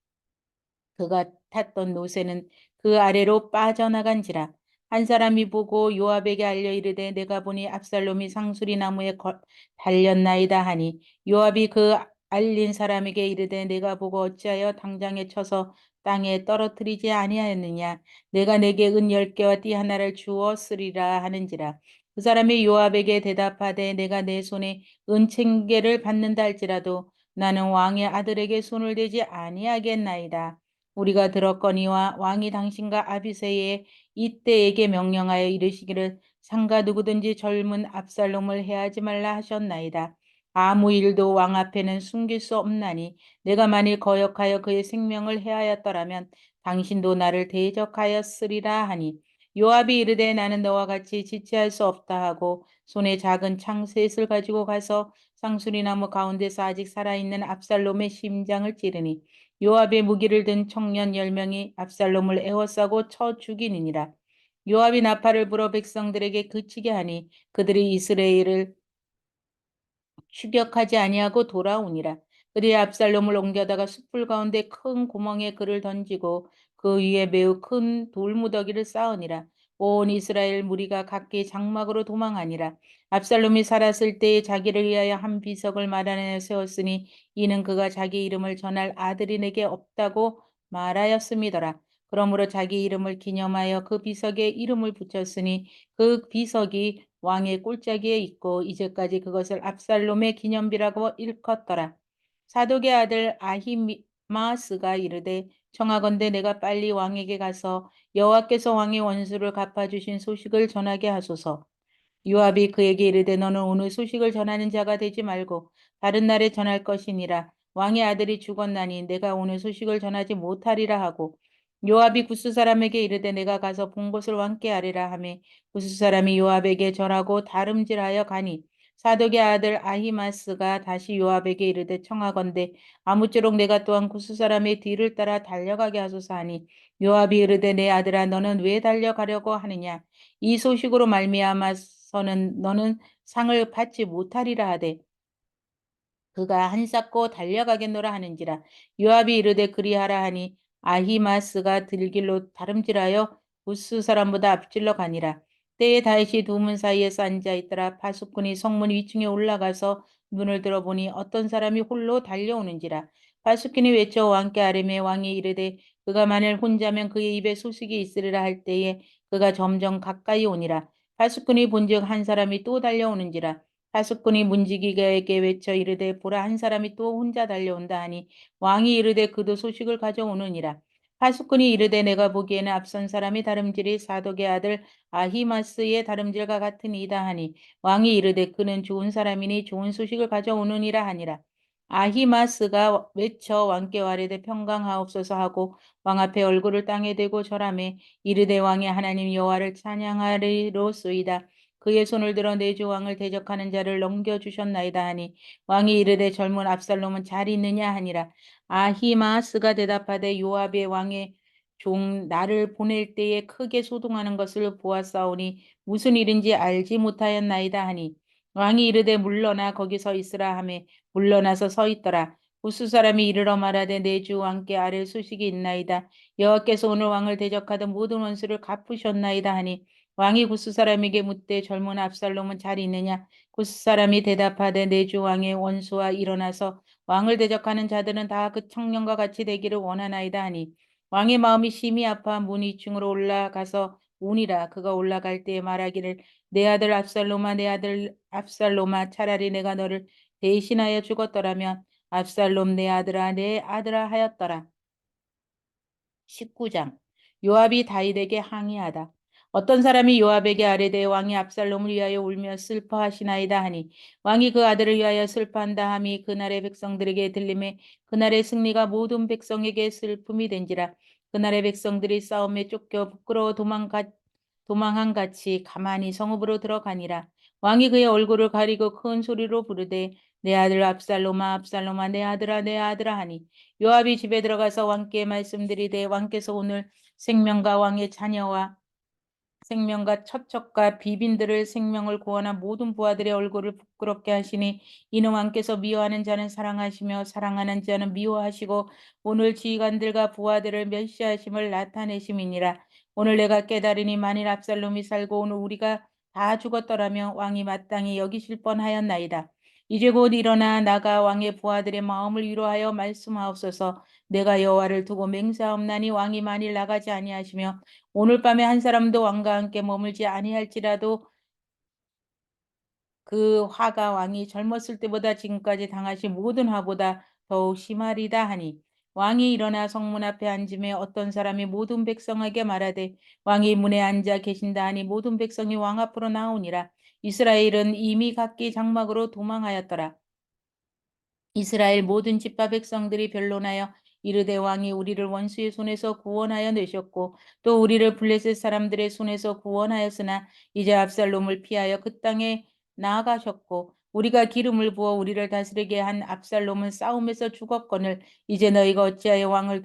그가 탔던 노새는 그 아래로 빠져나간지라. 한 사람이 보고 요압에게 알려 이르되 내가 보니 압살롬이 상수리 나무에 달렸나이다 하니 요압이 그 알린 사람에게 이르되 내가 보고 어찌하여 당장에 쳐서 땅에 떨어뜨리지 아니하였느냐 내가 내게 은 10개와 띠 하나를 주었으리라 하는지라. 그 사람이 요압에게 대답하되 내가 내 손에 은 1000개를 받는다 할지라도 나는 왕의 아들에게 손을 대지 아니하겠나이다. 우리가 들었거니와 왕이 당신과 아비새의 이때에게 명령하여 이르시기를 상가 누구든지 젊은 압살롬을 해하지 말라 하셨나이다. 아무 일도 왕 앞에는 숨길 수 없나니 내가 만일 거역하여 그의 생명을 해하였더라면 당신도 나를 대적하였으리라 하니 요압이 이르되 나는 너와 같이 지체할 수 없다 하고 손에 작은 창 셋을 가지고 가서 상수리나무 가운데서 아직 살아있는 압살롬의 심장을 찌르니 요압의 무기를 든 청년 10명이 압살롬을 에워싸고 쳐 죽이니라. 요압이 나팔을 불어 백성들에게 그치게 하니 그들이 이스라엘을 추격하지 아니하고 돌아오니라. 그들이 압살롬을 옮겨다가 숯불 가운데 큰 구멍에 그를 던지고 그 위에 매우 큰 돌무더기를 쌓으니라. 온 이스라엘 무리가 각기 장막으로 도망하니라. 압살롬이 살았을 때에 자기를 위하여 한 비석을 마련하여 세웠으니 이는 그가 자기 이름을 전할 아들이 내게 없다고 말하였음이더라. 그러므로 자기 이름을 기념하여 그 비석에 이름을 붙였으니 그 비석이 왕의 꼴짜기에 있고 이제까지 그것을 압살롬의 기념비라고 일컫더라. 사독의 아들 아히마스가 이르되 청하건대 내가 빨리 왕에게 가서 여호와께서 왕의 원수를 갚아주신 소식을 전하게 하소서. 요압이 그에게 이르되 너는 오늘 소식을 전하는 자가 되지 말고 다른 날에 전할 것이니라. 왕의 아들이 죽었나니 내가 오늘 소식을 전하지 못하리라 하고 요압이 구스 사람에게 이르되 내가 가서 본 것을 왕께 아뢰라 하매 구스 사람이 요압에게 절하고 다름질하여 가니 사독의 아들 아히마스가 다시 요압에게 이르되 청하건대 아무쪼록 내가 또한 구스 사람의 뒤를 따라 달려가게 하소서 하니 요압이 이르되 내 아들아 너는 왜 달려가려고 하느냐 이 소식으로 말미암아서는 너는 상을 받지 못하리라 하되 그가 한쌓고 달려가겠노라 하는지라 요압이 이르되 그리하라 하니 아히마스가 들길로 다름질하여 부스 사람보다 앞질러 가니라. 때에 다윗이 두 문 사이에서 앉아 있더라. 파수꾼이 성문 위층에 올라가서 문을 들어보니 어떤 사람이 홀로 달려오는지라. 파수꾼이 외쳐 왕께 아뢰매 왕이 이르되 그가 만일 혼자면 그의 입에 소식이 있으리라 할 때에 그가 점점 가까이 오니라. 파수꾼이 본즉 한 사람이 또 달려오는지라. 파수꾼이 문지기에게 외쳐 이르되 보라 한 사람이 또 혼자 달려온다 하니 왕이 이르되 그도 소식을 가져오느니라. 파수꾼이 이르되 내가 보기에는 앞선 사람이 다름질이 사독의 아들 아히마스의 다름질과 같으니이다 하니 왕이 이르되 그는 좋은 사람이니 좋은 소식을 가져오느니라 하니라. 아히마스가 외쳐 왕께 아뢰되 평강하옵소서 하고 왕 앞에 얼굴을 땅에 대고 절하매 이르되 왕의 하나님 여호와를 찬양하리로소이다. 그의 손을 들어 내 주 왕을 대적하는 자를 넘겨주셨나이다 하니 왕이 이르되 젊은 압살롬은 잘 있느냐 하니라. 아히마스가 대답하되 요압의 왕의 종 나를 보낼 때에 크게 소동하는 것을 보았사오니 무슨 일인지 알지 못하였나이다 하니 왕이 이르되 물러나 거기 서 있으라 하매 물러나서 서 있더라. 부스 사람이 이르러 말하되 내 주 왕께 아랠 소식이 있나이다. 여호와께서 오늘 왕을 대적하던 모든 원수를 갚으셨나이다 하니 왕이 구스 사람에게 묻되 젊은 압살롬은 잘 있느냐? 구스 사람이 대답하되 내 주 왕의 원수와 일어나서 왕을 대적하는 자들은 다 그 청년과 같이 되기를 원하나이다 하니 왕의 마음이 심히 아파 문 위층으로 올라가서 우니라. 그가 올라갈 때에 말하기를 내 아들 압살롬아 내 아들 압살롬아 차라리 내가 너를 대신하여 죽었더라면 압살롬 내 아들아 하였더라. 19장 요압이 다윗에게 항의하다. 어떤 사람이 요압에게 아뢰되 왕이 압살롬을 위하여 울며 슬퍼하시나이다 하니 왕이 그 아들을 위하여 슬퍼한다 함이 그날의 백성들에게 들림에 그날의 승리가 모든 백성에게 슬픔이 된지라. 그날의 백성들이 싸움에 쫓겨 부끄러워 도망한 같이 가만히 성읍으로 들어가니라. 왕이 그의 얼굴을 가리고 큰 소리로 부르되 내 아들 압살롬아 압살롬아 내 아들아 하니 요압이 집에 들어가서 왕께 말씀드리되 왕께서 오늘 생명과 왕의 자녀와 생명과 처척과 비빈들을 생명을 구원한 모든 부하들의 얼굴을 부끄럽게 하시니 이는 왕께서 미워하는 자는 사랑하시며 사랑하는 자는 미워하시고 오늘 지휘관들과 부하들을 멸시하심을 나타내심이니라. 오늘 내가 깨달으니 만일 압살롬이 살고 오늘 우리가 다 죽었더라면 왕이 마땅히 여기실 뻔하였나이다. 이제 곧 일어나 나가 왕의 부하들의 마음을 위로하여 말씀하옵소서. 내가 여호와를 두고 맹세하옵나니 왕이 만일 나가지 아니하시며 오늘 밤에 한 사람도 왕과 함께 머물지 아니할지라도 그 화가 왕이 젊었을 때보다 지금까지 당하신 모든 화보다 더욱 심하리다 하니 왕이 일어나 성문 앞에 앉음에 어떤 사람이 모든 백성에게 말하되 왕이 문에 앉아 계신다 하니 모든 백성이 왕 앞으로 나오니라. 이스라엘은 이미 각기 장막으로 도망하였더라. 이스라엘 모든 집파 백성들이 변론하여 이르되 왕이 우리를 원수의 손에서 구원하여 내셨고 또 우리를 블레셋 사람들의 손에서 구원하였으나 이제 압살롬을 피하여 그 땅에 나아가셨고 우리가 기름을 부어 우리를 다스리게 한 압살롬은 싸움에서 죽었거늘 이제 너희가 어찌하여 왕을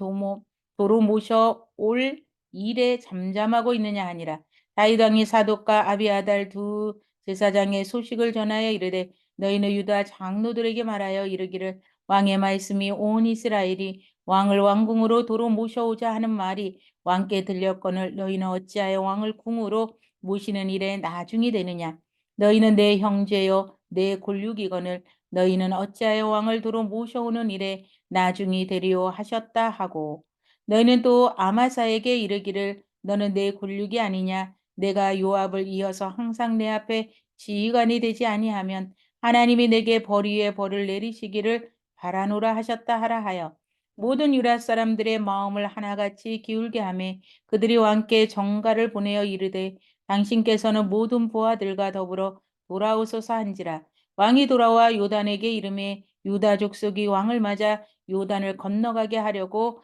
도로 모셔 올 일에 잠잠하고 있느냐 하니라. 다윗 왕이 사독과 아비아달 두 제사장의 소식을 전하여 이르되 너희는 유다 장로들에게 말하여 이르기를 왕의 말씀이 온 이스라엘이 왕을 왕궁으로 도로 모셔오자 하는 말이 왕께 들렸거늘 너희는 어찌하여 왕을 궁으로 모시는 일에 나중이 되느냐. 너희는 내 형제요 내 골육이거늘 너희는 어찌하여 왕을 도로 모셔오는 일에 나중이 되리요 하셨다 하고, 너희는 또 아마사에게 이르기를 너는 내 골육이 아니냐. 내가 요압을 이어서 항상 내 앞에 지휘관이 되지 아니하면 하나님이 내게 벌 위에 벌을 내리시기를 바라노라 하셨다 하라 하여, 모든 유다 사람들의 마음을 하나같이 기울게 하며 그들이 왕께 정가를 보내어 이르되 당신께서는 모든 부하들과 더불어 돌아오소서 한지라. 왕이 돌아와 요단에게 이르매 유다 족속이 왕을 맞아 요단을 건너가게 하려고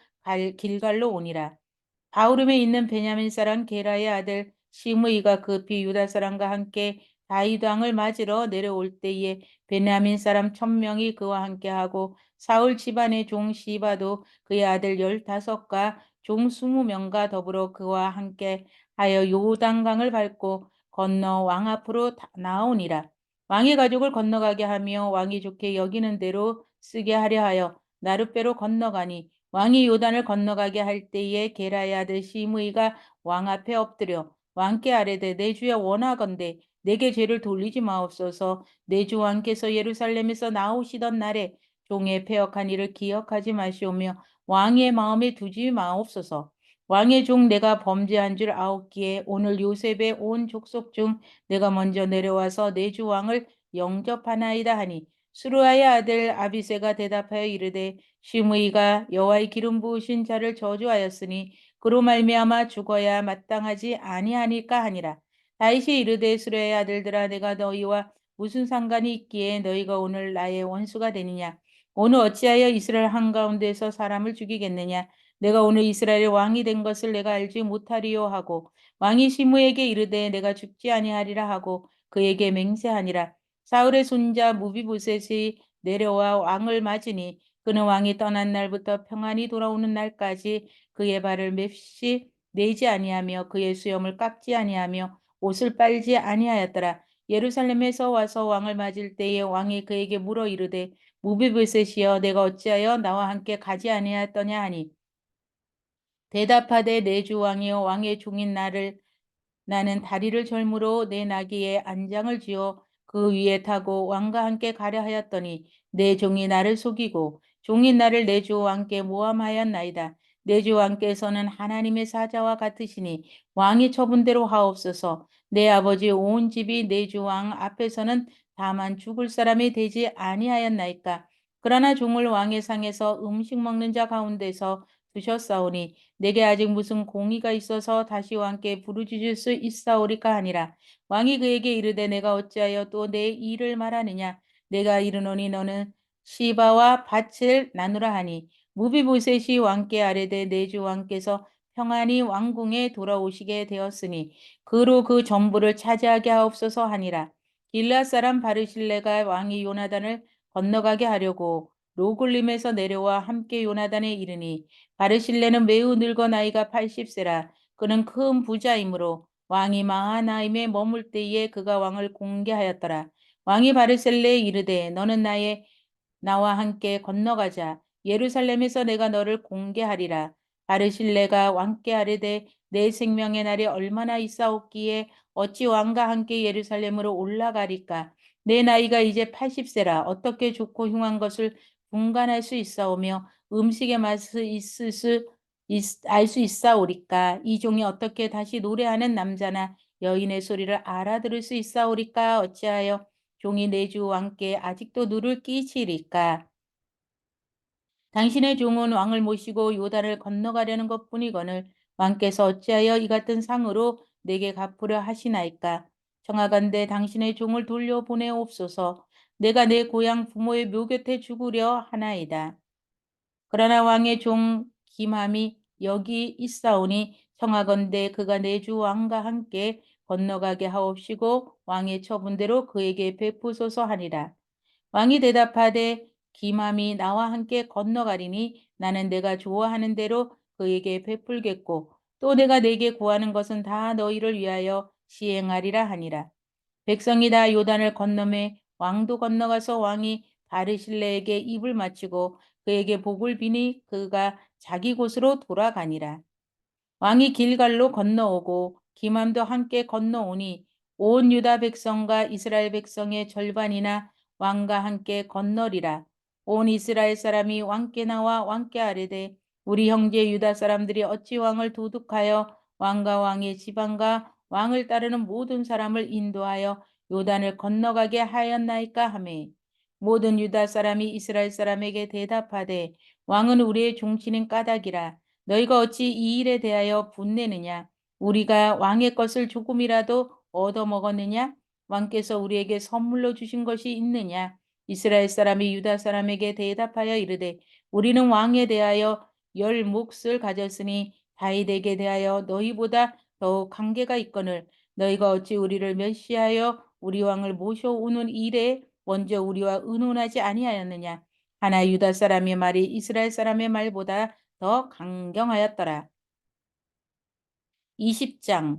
길갈로 오니라. 바후림에 있는 베냐민 사람 게라의 아들 시므이가 급히 유다 사람과 함께 다윗 왕을 맞으러 내려올 때에 베냐민 사람 1,000명이 그와 함께하고 사울 집안의 종 시바도 그의 아들 15과 종 20명과 더불어 그와 함께 하여 요단강을 밟고 건너 왕 앞으로 나오니라. 왕의 가족을 건너가게 하며 왕이 좋게 여기는 대로 쓰게 하려 하여 나룻배로 건너가니, 왕이 요단을 건너가게 할 때에 게라의 아들 시므이가 왕 앞에 엎드려 왕께 아뢰되 내 주여 원하건대 내게 죄를 돌리지 마옵소서. 내 주 왕께서 예루살렘에서 나오시던 날에 종의 패역한 일을 기억하지 마시오며 왕의 마음에 두지 마옵소서. 왕의 종 내가 범죄한 줄 아옵기에 오늘 요셉의 온 족속 중 내가 먼저 내려와서 내 주 왕을 영접하나이다 하니, 수루아의 아들 아비새가 대답하여 이르되 시므이가 여호와의 기름 부으신 자를 저주하였으니 그로 말미암아 죽어야 마땅하지 아니하니까 하니라. 다윗이 이르되 수루의 아들들아 내가 너희와 무슨 상관이 있기에 너희가 오늘 나의 원수가 되느냐. 오늘 어찌하여 이스라엘 한가운데서 사람을 죽이겠느냐. 내가 오늘 이스라엘 왕이 된 것을 내가 알지 못하리요 하고, 왕이 시므에게 이르되 내가 죽지 아니하리라 하고 그에게 맹세하니라. 사울의 손자 무비보셋이 내려와 왕을 맞으니 그는 왕이 떠난 날부터 평안히 돌아오는 날까지 그의 발을 맵시 내지 아니하며 그의 수염을 깎지 아니하며 옷을 빨지 아니하였더라. 예루살렘에서 와서 왕을 맞을 때에 왕이 그에게 물어 이르되 무비보셋이여 내가 어찌하여 나와 함께 가지 아니하였더냐 하니, 대답하되 내 주 왕이여 왕의 종인 나는 다리를 절무로 내 나귀에 안장을 지어 그 위에 타고 왕과 함께 가려 하였더니 내 종이 나를 속이고 종이 나를 내 주 왕께 모함하였나이다. 내 주 왕께서는 하나님의 사자와 같으시니 왕이 처분대로 하옵소서. 내 아버지 온 집이 내 주 왕 앞에서는 다만 죽을 사람이 되지 아니하였나이까. 그러나 종을 왕의 상에서 음식 먹는 자 가운데서 두셨사오니 내게 아직 무슨 공의가 있어서 다시 왕께 부르짖을 수 있사오리까 하니라. 왕이 그에게 이르되 내가 어찌하여 또 내 일을 말하느냐. 내가 이르노니 너는 시바와 밭을 나누라 하니, 무비보셋이 왕께 아뢰되 내 주 왕께서 평안히 왕궁에 돌아오시게 되었으니 그로 그 전부를 차지하게 하옵소서 하니라. 길앗 사람 바르실레가 왕이 요나단을 건너가게 하려고 로굴림에서 내려와 함께 요나단에 이르니, 바르실레는 매우 늙어 나이가 80세라. 그는 큰 부자이므로 왕이 마하나임에 머물 때에 그가 왕을 공개하였더라. 왕이 바르실레에 이르되 너는 나와 함께 건너가자. 예루살렘에서 내가 너를 공개하리라. 바르실레가 왕께 아뢰되 내 생명의 날이 얼마나 있사옵기에 어찌 왕과 함께 예루살렘으로 올라가리까. 내 나이가 이제 80세라. 어떻게 좋고 흉한 것을 분간할 수 있사오며 음식의 맛을 알 수 있사오리까. 이 종이 어떻게 다시 노래하는 남자나 여인의 소리를 알아들을 수 있사오리까. 어찌하여 종이 내 주 왕께 아직도 누를 끼치리까. 당신의 종은 왕을 모시고 요단을 건너가려는 것뿐이거늘 왕께서 어찌하여 이 같은 상으로 내게 갚으려 하시나이까. 청하건대 당신의 종을 돌려보내옵소서. 내가 내 고향 부모의 묘 곁에 죽으려 하나이다. 그러나 왕의 종 김함이 여기 있사오니 청하건대 그가 내 주 왕과 함께 건너가게 하옵시고 왕의 처분대로 그에게 베푸소서 하니라. 왕이 대답하되 김함이 나와 함께 건너가리니 나는 내가 좋아하는 대로 그에게 베풀겠고 또 내가 내게 구하는 것은 다 너희를 위하여 시행하리라 하니라. 백성이 다 요단을 건너매 왕도 건너가서 왕이 바르실레에게 입을 맞추고 그에게 복을 비니 그가 자기 곳으로 돌아가니라. 왕이 길갈로 건너오고 기맘도 함께 건너오니 온 유다 백성과 이스라엘 백성의 절반이나 왕과 함께 건너리라. 온 이스라엘 사람이 왕께 나와 왕께 아뢰되 우리 형제 유다 사람들이 어찌 왕을 도둑하여 왕과 왕의 지방과 왕을 따르는 모든 사람을 인도하여 요단을 건너가게 하였나이까 하매 모든 유다 사람이 이스라엘 사람에게 대답하되 왕은 우리의 종친인 까닭이라. 너희가 어찌 이 일에 대하여 분내느냐? 우리가 왕의 것을 조금이라도 얻어먹었느냐? 왕께서 우리에게 선물로 주신 것이 있느냐? 이스라엘 사람이 유다 사람에게 대답하여 이르되 우리는 왕에 대하여 열 몫을 가졌으니 다윗에게 대하여 너희보다 더욱 관계가 있거늘 너희가 어찌 우리를 멸시하여 우리 왕을 모셔오는 일에 먼저 우리와 의논하지 아니하였느냐? 하나 유다 사람의 말이 이스라엘 사람의 말보다 더 강경하였더라. 20장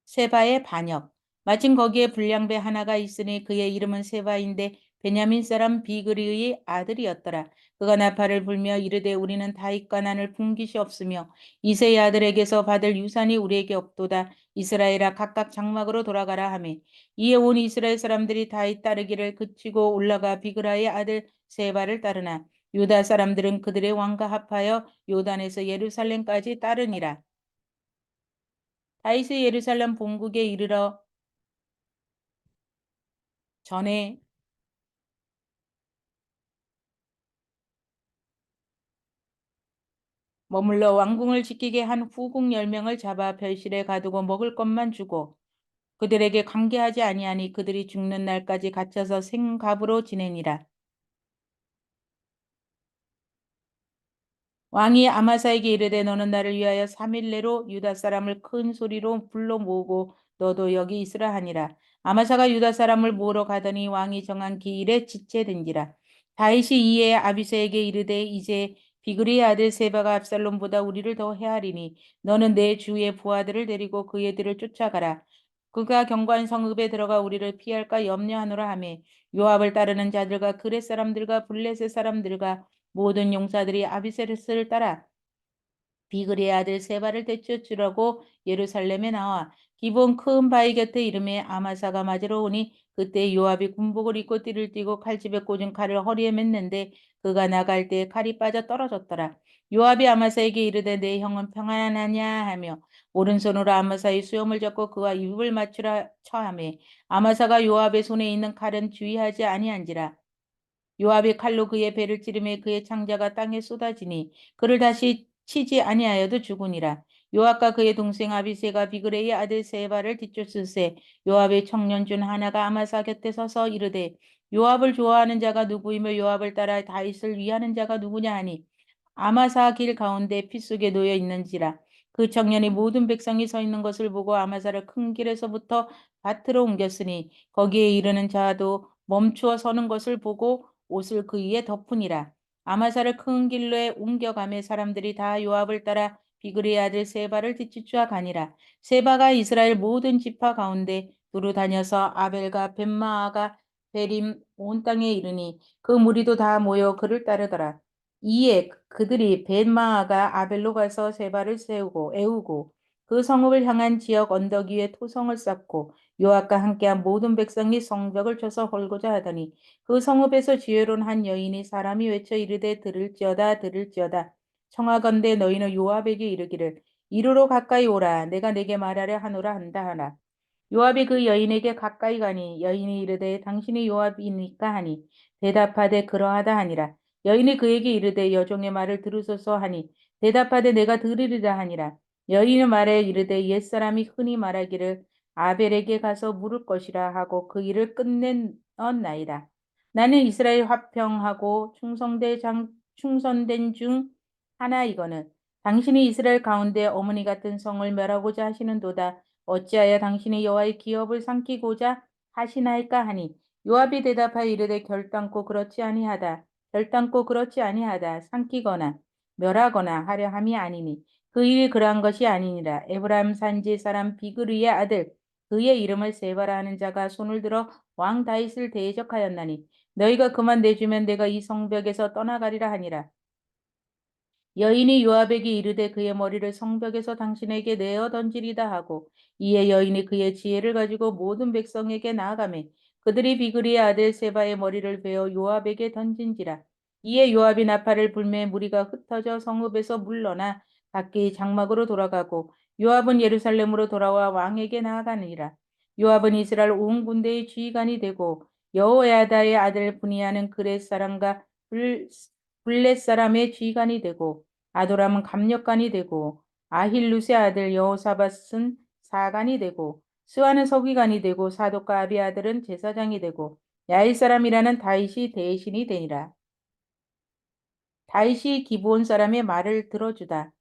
세바의 반역. 마침 거기에 불량배 하나가 있으니 그의 이름은 세바인데 베냐민 사람 비그리의 아들이었더라. 그가 나팔을 불며 이르되 우리는 다윗과 난을 분깃이 없으며 이세의 아들에게서 받을 유산이 우리에게 없도다. 이스라엘아 각각 장막으로 돌아가라 하며 이에 온 이스라엘 사람들이 다윗 따르기를 그치고 올라가 비그라의 아들 세바를 따르나 유다 사람들은 그들의 왕과 합하여 요단에서 예루살렘까지 따르니라. 다윗이 예루살렘 본국에 이르러 전에 머물러 왕궁을 지키게 한 후궁 10명을 잡아 별실에 가두고 먹을 것만 주고 그들에게 관계하지 아니하니 그들이 죽는 날까지 갇혀서 생갑으로 지내니라. 왕이 아마사에게 이르되 너는 나를 위하여 3일 내로 유다 사람을 큰 소리로 불러 모으고 너도 여기 있으라 하니라. 아마사가 유다 사람을 모으러 가더니 왕이 정한 기일에 지체된지라. 다윗이 이에 아비새에게 이르되 이제 비그리의 아들 세바가 압살롬보다 우리를 더 헤아리니 너는 내 주의 부하들을 데리고 그의 들을 쫓아가라. 그가 견고한 성읍에 들어가 우리를 피할까 염려하노라 하며 요압을 따르는 자들과 그렛 사람들과 블레셋 사람들과 모든 용사들이 아비세르스를 따라 비그리의 아들 세바를 되쫓으려고 예루살렘에 나와 기본 큰 바위 곁에 이름에 아마사가 맞으러 오니 그때 요압이 군복을 입고 띠를 띠고 칼집에 꽂은 칼을 허리에 맸는데 그가 나갈 때 칼이 빠져 떨어졌더라. 요압이 아마사에게 이르되 내 형은 평안하냐 하며 오른손으로 아마사의 수염을 잡고 그와 입을 맞추라 처하매 아마사가 요압의 손에 있는 칼은 주의하지 아니한지라. 요압이 칼로 그의 배를 찌르매 그의 창자가 땅에 쏟아지니 그를 다시 치지 아니하여도 죽으니라. 요압과 그의 동생 아비새가 비그레의 아들 세바를 뒤쫓으세 요압의 청년 중 하나가 아마사 곁에 서서 이르되 요압을 좋아하는 자가 누구이며 요압을 따라 다윗을 위하는 자가 누구냐 하니 아마사 길 가운데 피 속에 놓여 있는지라. 그 청년이 모든 백성이 서 있는 것을 보고 아마사를 큰 길에서부터 밭으로 옮겼으니 거기에 이르는 자도 멈추어 서는 것을 보고 옷을 그 위에 덮으니라. 아마사를 큰 길로에 옮겨가매 사람들이 다 요압을 따라 비그리의 아들 세바를 뒤쫓아 가니라. 세바가 이스라엘 모든 지파 가운데 두루 다녀서 아벨과 벳마아가 베림 온 땅에 이르니 그 무리도 다 모여 그를 따르더라. 이에 그들이 벳마아가 아벨로 가서 세바를 세우고 애우고 그 성읍을 향한 지역 언덕 위에 토성을 쌓고 요압과 함께한 모든 백성이 성벽을 쳐서 헐고자 하더니 그 성읍에서 지혜로운 한 여인이 사람이 외쳐 이르되 들을지어다 들을지어다 청하건대 너희는 요압에게 이르기를 이리로 가까이 오라 내가 내게 말하려 하노라 한다 하라. 요압이 그 여인에게 가까이 가니 여인이 이르되 당신이 요압이니까 하니 대답하되 그러하다 하니라. 여인이 그에게 이르되 여종의 말을 들으소서 하니 대답하되 내가 들으리라 하니라. 여인의 말에 이르되 옛사람이 흔히 말하기를 아벨에게 가서 물을 것이라 하고 그 일을 끝낸나이다. 나는 이스라엘 화평하고 충성된 중 하나이거늘 당신이 이스라엘 가운데 어머니 같은 성을 멸하고자 하시는도다. 어찌하여 당신이 여호와의 기업을 삼키고자 하시나이까 하니 요압이 대답하여 이르되 결단코 그렇지 아니하다 삼키거나 멸하거나 하려 함이 아니니 그 일이 그러한 것이 아니니라. 에브라임 산지 사람 비그리의 아들 그의 이름을 세바라 하는 자가 손을 들어 왕 다윗을 대적하였나니 너희가 그만 내주면 내가 이 성벽에서 떠나가리라 하니라. 여인이 요압에게 이르되 그의 머리를 성벽에서 당신에게 내어 던지리다 하고 이에 여인이 그의 지혜를 가지고 모든 백성에게 나아가매 그들이 비그리의 아들 세바의 머리를 베어 요압에게 던진지라. 이에 요압이 나팔을 불매 무리가 흩어져 성읍에서 물러나 각기 장막으로 돌아가고 요압은 예루살렘으로 돌아와 왕에게 나아가니라. 요압은 이스라엘 온 군대의 지휘관이 되고 여호야다의 아들 분이야는 그렛 사람과 블렛 사람의 지휘관이 되고 아도람은 감력관이 되고 아힐룻의 아들 여호사밧은 사관이 되고 스와는 서기관이 되고 사독과 아비아들은 제사장이 되고 야일 사람이라는 다윗이 대신이 되니라. 다윗이 기브온 사람의 말을 들어주다.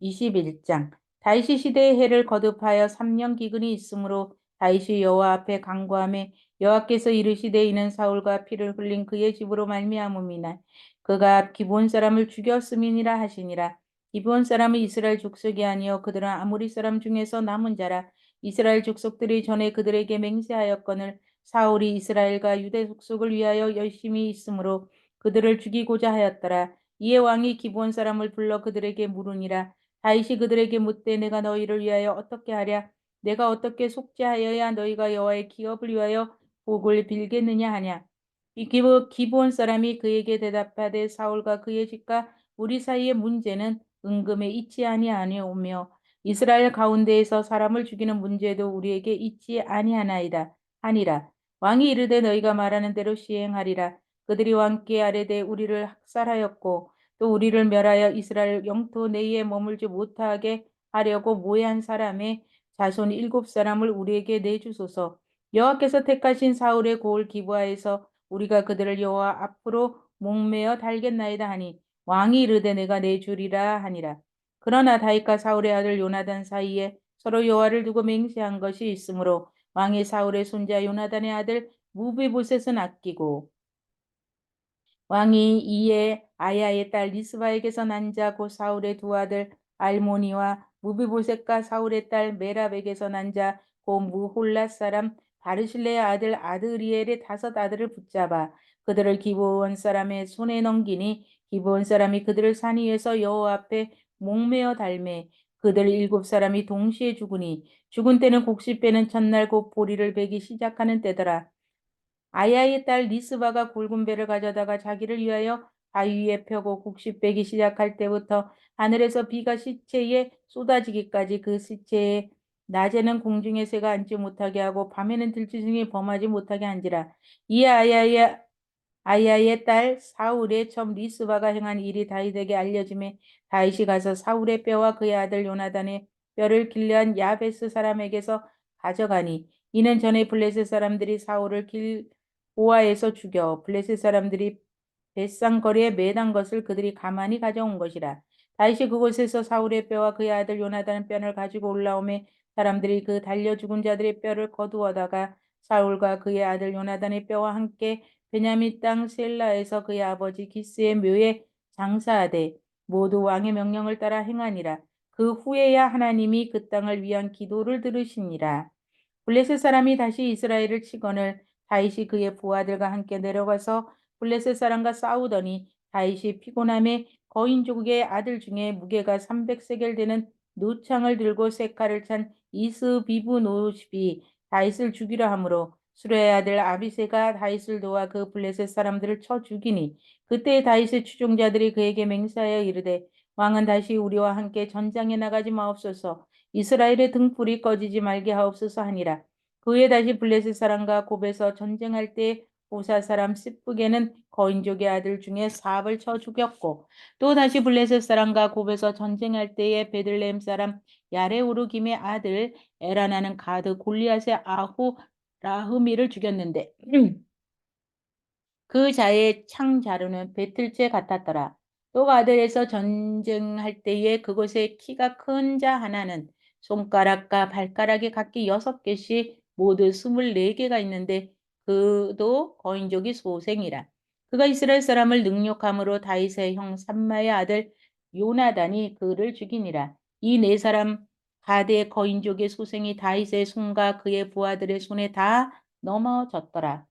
21장. 다윗이 시대의 해를 거듭하여 3년 기근이 있으므로 다윗이 여호와 앞에 간구하며 여호와께서 이르시되 이는 사울과 피를 흘린 그의 집으로 말미암음이나 그가 기브온 사람을 죽였음이니라 하시니라. 기브온 사람은 이스라엘 족속이 아니요 그들은 아모리 사람 중에서 남은 자라. 이스라엘 족속들이 전에 그들에게 맹세하였거늘 사울이 이스라엘과 유대 족속을 위하여 열심히 있으므로 그들을 죽이고자 하였더라. 이에 왕이 기브온 사람을 불러 그들에게 물으니라. 다윗이 그들에게 묻되 내가 너희를 위하여 어떻게 하랴? 내가 어떻게 속죄하여야 너희가 여호와의 기업을 위하여 복을 빌겠느냐 하냐? 이 기브온 사람이 그에게 대답하되 사울과 그의 집과 우리 사이의 문제는 은금에 있지 아니하오며 이스라엘 가운데에서 사람을 죽이는 문제도 우리에게 있지 아니하나이다 하니라. 왕이 이르되 너희가 말하는 대로 시행하리라. 그들이 왕께 아뢰되 우리를 학살하였고 또 우리를 멸하여 이스라엘 영토 내에 머물지 못하게 하려고 모해한 사람의 자손 7사람을 우리에게 내주소서. 여호와께서 택하신 사울의 고을 기브아에서 우리가 그들을 여호와 앞으로 목매어 달겠나이다 하니 왕이 이르되 내가 내주리라 하니라. 그러나 다윗과 사울의 아들 요나단 사이에 서로 여호와를 두고 맹세한 것이 있으므로 왕이 사울의 손자 요나단의 아들 무비보셋은 아끼고 왕이 이에 아야의 딸 리스바에게서 난 자 곧 사울의 두 아들 알모니와 무비보셋과 사울의 딸 메랍에게서 난 자 곧 무홀랏 사람 바르실레의 아들 아드리엘의 5 아들을 붙잡아 그들을 기브온 사람의 손에 넘기니 기브온 사람이 그들을 산 위에서 여호와 앞에 목매어 달매 그들 7사람이 동시에 죽으니 죽은 때는 곡식 빼는 첫날 곧 보리를 베기 시작하는 때더라. 아야의 딸 리스바가 굵은 배를 가져다가 자기를 위하여 바위 위에 펴고 곡식 빼기 시작할 때부터 하늘에서 비가 시체에 쏟아지기까지 그 시체에 낮에는 공중의 새가 앉지 못하게 하고 밤에는 들짐승이 범하지 못하게 한지라. 이 아야의 딸 사울의 첩 리스바가 행한 일이 다윗에게 알려짐에 다윗이 가서 사울의 뼈와 그의 아들 요나단의 뼈를 길르한 야베스 사람에게서 가져가니 이는 전에 블레셋 사람들이 사울을 길보아에서 죽여 블레셋 사람들이 벳상거리에 매단 것을 그들이 가만히 가져온 것이라. 다윗이 그곳에서 사울의 뼈와 그의 아들 요나단의 뼈를 가지고 올라오매 사람들이 그 달려 죽은 자들의 뼈를 거두어다가 사울과 그의 아들 요나단의 뼈와 함께 베냐민 땅 셀라에서 그의 아버지 기스의 묘에 장사하되 모두 왕의 명령을 따라 행하니라. 그 후에야 하나님이 그 땅을 위한 기도를 들으시니라. 블레셋 사람이 다시 이스라엘을 치거늘 다윗이 그의 부하들과 함께 내려가서 블레셋 사람과 싸우더니 다윗이 피곤함에 거인족의 아들 중에 무게가 300세겔 되는 노창을 들고 세 칼을 찬 이스비브 노십이 다윗을 죽이려 하므로 수레의 아들 아비새가 다윗을 도와 그 블레셋 사람들을 쳐 죽이니 그때 다윗의 추종자들이 그에게 맹세하여 이르되 왕은 다시 우리와 함께 전장에 나가지 마옵소서. 이스라엘의 등불이 꺼지지 말게 하옵소서 하니라. 그에 다시 블레셋 사람과 곱에서 전쟁할 때 보사 사람 시프게는 거인족의 아들 중에 사압을 쳐 죽였고 또 다시 블레셋 사람과 곱에서 전쟁할 때에 베들레헴 사람 야레오르김의 아들 에라나는 가드 골리앗의 아후 라흐미를 죽였는데 그 자의 창자루는 배틀째 같았더라. 또 가드에서 전쟁할 때에 그곳에 키가 큰 자 하나는 손가락과 발가락이 각기 6개씩 모두 24개가 있는데 그도 거인족이 소생이라. 그가 이스라엘 사람을 능욕함으로 다윗의 형 삼마의 아들 요나단이 그를 죽이니라. 이 4사람 가드의 거인족의 소생이 다윗의 손과 그의 부하들의 손에 다 넘어졌더라.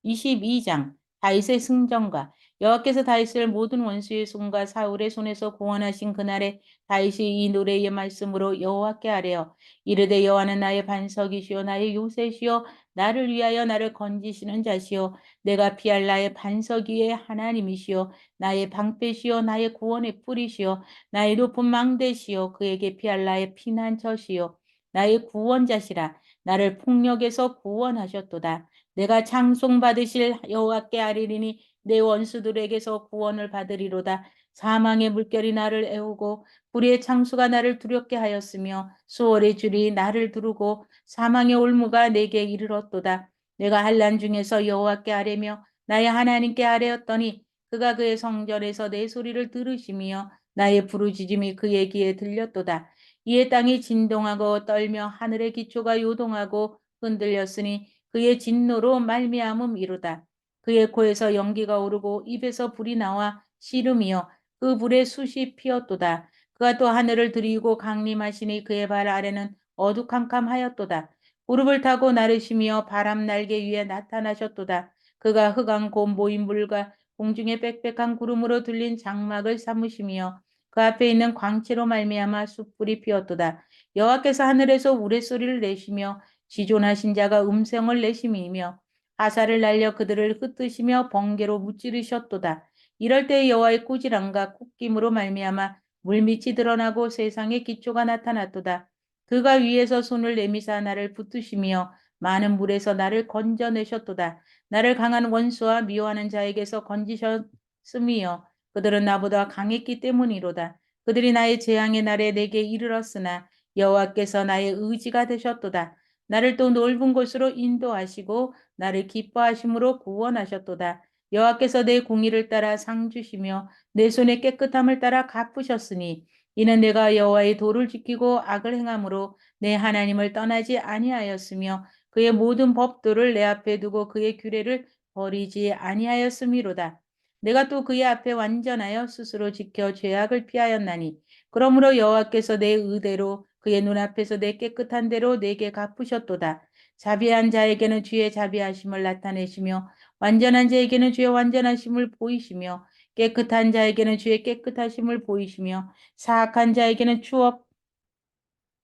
22장 다윗의 승전가 여호와께서 다윗을 모든 원수의 손과 사울의 손에서 구원하신 그날에 다윗이 이 노래의 말씀으로 여호와께 아뢰어 이르되 여호와는 나의 반석이시요 나의 요새시요 나를 위하여 나를 건지시는 자시요 내가 피할 나의 반석 위의 하나님이시요 나의 방패시요 나의 구원의 뿌리시요 나의 높은 망대시요 그에게 피할 나의 피난처시요 나의 구원자시라 나를 폭력에서 구원하셨도다. 내가 찬송받으실 여호와께 아뢰리니 내 원수들에게서 구원을 받으리로다. 사망의 물결이 나를 애우고 불의의 창수가 나를 두렵게 하였으며 수월의 줄이 나를 두르고 사망의 올무가 내게 이르렀도다. 내가 환난 중에서 여호와께 아뢰며 나의 하나님께 아뢰었더니 그가 그의 성전에서 내 소리를 들으시며 나의 부르짖음이 그의 귀에 들렸도다. 이에 땅이 진동하고 떨며 하늘의 기초가 요동하고 흔들렸으니 그의 진노로 말미암음이로다. 그의 코에서 연기가 오르고 입에서 불이 나와 씨름이여 그 불에 숯이 피었도다. 그가 또 하늘을 들이고 강림하시니 그의 발 아래는 어두캄캄하였도다. 무릎을 타고 나르시며 바람 날개 위에 나타나셨도다. 그가 흑암 곰보인 물과 공중에 빽빽한 구름으로 들린 장막을 삼으시며 그 앞에 있는 광채로 말미암아 숯불이 피었도다. 여호와께서 하늘에서 우레소리를 내시며 지존하신 자가 음성을 내심이며 화살을 날려 그들을 흩으시며 번개로 무찌르셨도다. 이럴 때 여호와의 꾸지람과 콧김으로 말미암아 물밑이 드러나고 세상의 기초가 나타났도다. 그가 위에서 손을 내미사 나를 붙드시며 많은 물에서 나를 건져내셨도다. 나를 강한 원수와 미워하는 자에게서 건지셨음이요 그들은 나보다 강했기 때문이로다. 그들이 나의 재앙의 날에 내게 이르렀으나 여호와께서 나의 의지가 되셨도다. 나를 또 넓은 곳으로 인도하시고 나를 기뻐하심으로 구원하셨도다. 여호와께서 내 공의를 따라 상 주시며 내 손의 깨끗함을 따라 갚으셨으니 이는 내가 여호와의 도를 지키고 악을 행함으로 내 하나님을 떠나지 아니하였으며 그의 모든 법도를 내 앞에 두고 그의 규례를 버리지 아니하였음이로다. 내가 또 그의 앞에 완전하여 스스로 지켜 죄악을 피하였나니 그러므로 여호와께서 내 의대로 그의 눈앞에서 내 깨끗한 대로 내게 갚으셨도다. 자비한 자에게는 주의 자비하심을 나타내시며 완전한 자에게는 주의 완전하심을 보이시며 깨끗한 자에게는 주의 깨끗하심을 보이시며 사악한 자에게는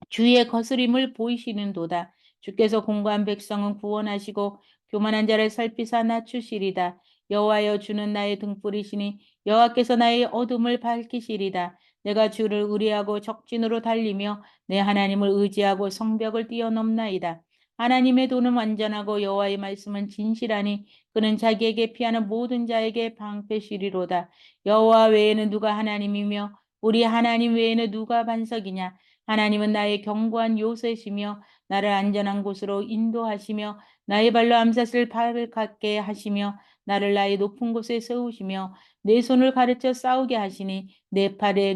주의 거스림을 보이시는도다. 주께서 공고한 백성은 구원하시고 교만한 자를 살피사 낮추시리다. 여호와여 주는 나의 등불이시니 여호와께서 나의 어둠을 밝히시리다. 내가 주를 의뢰하고 적진으로 달리며 내 하나님을 의지하고 성벽을 뛰어넘나이다. 하나님의 도는 완전하고 여호와의 말씀은 진실하니 그는 자기에게 피하는 모든 자에게 방패시리로다. 여호와 외에는 누가 하나님이며 우리 하나님 외에는 누가 반석이냐. 하나님은 나의 견고한 요새시며 나를 안전한 곳으로 인도하시며 나의 발로 암사슬 발을 갖게 하시며 나를 나의 높은 곳에 세우시며 내 손을 가르쳐 싸우게 하시니 내 팔에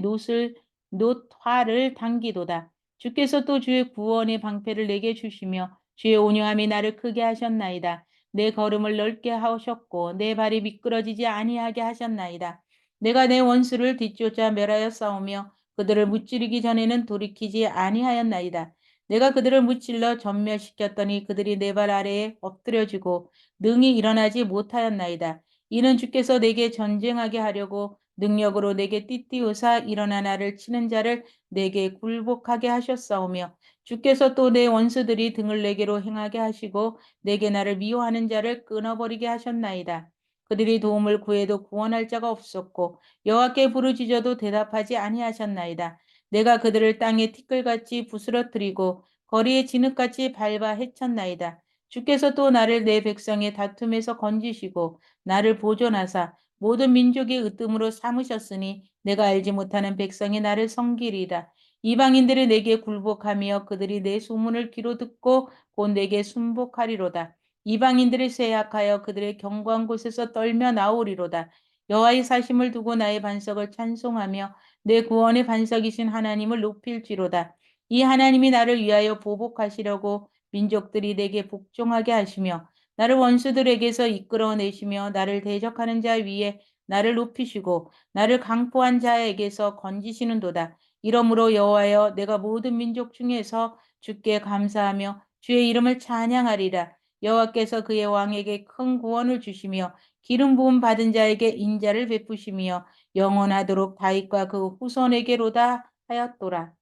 노화를 당기도다. 주께서 또 주의 구원의 방패를 내게 주시며 주의 온유함이 나를 크게 하셨나이다. 내 걸음을 넓게 하셨고 내 발이 미끄러지지 아니하게 하셨나이다. 내가 내 원수를 뒤쫓아 멸하여 싸우며 그들을 무찌르기 전에는 돌이키지 아니하였나이다. 내가 그들을 무찔러 전멸시켰더니 그들이 내 발 아래에 엎드려지고 능히 일어나지 못하였나이다. 이는 주께서 내게 전쟁하게 하려고 능력으로 내게 띠띠우사 일어나 나를 치는 자를 내게 굴복하게 하셨사오며 주께서 또 내 원수들이 등을 내게로 행하게 하시고 내게 나를 미워하는 자를 끊어버리게 하셨나이다. 그들이 도움을 구해도 구원할 자가 없었고 여호와께 부르짖어도 대답하지 아니하셨나이다. 내가 그들을 땅에 티끌같이 부스러뜨리고 거리에 진흙같이 밟아 해쳤나이다. 주께서 또 나를 내 백성의 다툼에서 건지시고 나를 보존하사 모든 민족의 으뜸으로 삼으셨으니 내가 알지 못하는 백성이 나를 섬기리이다. 이방인들이 내게 굴복하며 그들이 내 소문을 귀로 듣고 곧 내게 순복하리로다. 이방인들이 쇠약하여 그들의 견고한 곳에서 떨며 나오리로다. 여호와의 사심을 두고 나의 반석을 찬송하며 내 구원의 반석이신 하나님을 높일지로다. 이 하나님이 나를 위하여 보복하시려고 민족들이 내게 복종하게 하시며 나를 원수들에게서 이끌어내시며 나를 대적하는 자 위에 나를 높이시고 나를 강포한 자에게서 건지시는도다. 이러므로 여호와여 내가 모든 민족 중에서 주께 감사하며 주의 이름을 찬양하리라. 여호와께서 그의 왕에게 큰 구원을 주시며 기름 부음 받은 자에게 인자를 베푸시며 영원하도록 다윗과 그 후손에게로다 하였도라.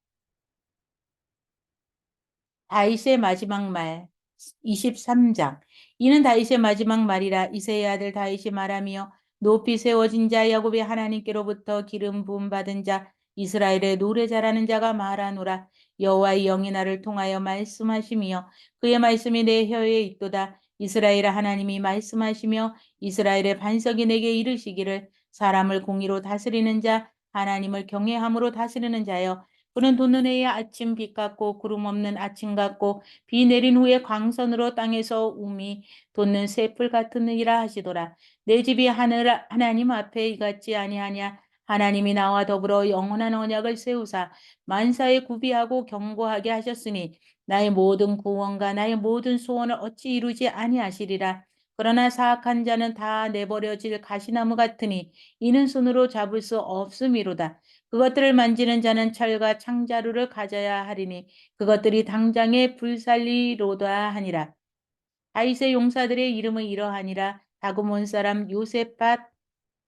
다윗의 마지막 말 23장. 이는 다윗의 마지막 말이라. 이새의 아들 다윗이 말하며 높이 세워진 자 야곱의 하나님께로부터 기름 부음 받은 자 이스라엘의 노래 잘하는 자가 말하노라. 여호와의 영이 나를 통하여 말씀하시며 그의 말씀이 내 혀에 있도다. 이스라엘 하나님이 말씀하시며 이스라엘의 반석이 내게 이르시기를 사람을 공의로 다스리는 자 하나님을 경외함으로 다스리는 자여 그는 돋는 해의 아침 빛 같고 구름 없는 아침 같고 비 내린 후에 광선으로 땅에서 움이 돋는 새풀 같으니라 하시더라. 내 집이 하나님 앞에 이같지 아니하냐. 하나님이 나와 더불어 영원한 언약을 세우사 만사에 구비하고 경고하게 하셨으니 나의 모든 구원과 나의 모든 소원을 어찌 이루지 아니하시리라. 그러나 사악한 자는 다 내버려질 가시나무 같으니 이는 손으로 잡을 수 없음이로다. 그것들을 만지는 자는 철과 창자루를 가져야 하리니 그것들이 당장에 불살리로다 하니라. 다윗의 용사들의 이름은 이러하니라. 다그몬 사람 요셉밭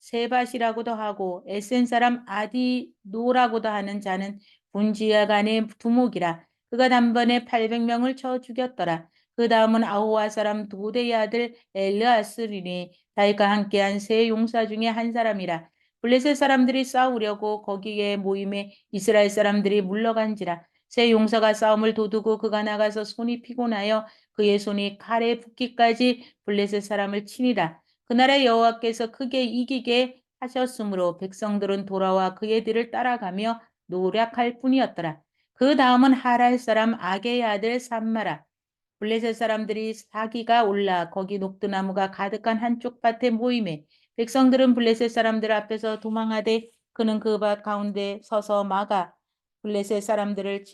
세밭이라고도 하고 에센 사람 아디노라고도 하는 자는 분지야간의 두목이라. 그가 단번에 800명을 쳐 죽였더라. 그 다음은 아호와 사람 도대의 아들 엘르아스리니 다윗과 함께한 세 용사 중에 한 사람이라. 블레셋 사람들이 싸우려고 거기에 모임에 이스라엘 사람들이 물러간지라. 세 용사가 싸움을 도두고 그가 나가서 손이 피곤하여 그의 손이 칼에 붙기까지 블레셋 사람을 치니라. 그날에 여호와께서 크게 이기게 하셨으므로 백성들은 돌아와 그의 뒤를 따라가며 노력할 뿐이었더라. 그 다음은 하랄 사람 아게의 아들 삼마라. 블레셋 사람들이 사기가 올라 거기 녹두나무가 가득한 한쪽 밭에 모임에 백성들은 블레셋 사람들 앞에서 도망하되 그는 그 밭 가운데 서서 막아 블레셋 사람들을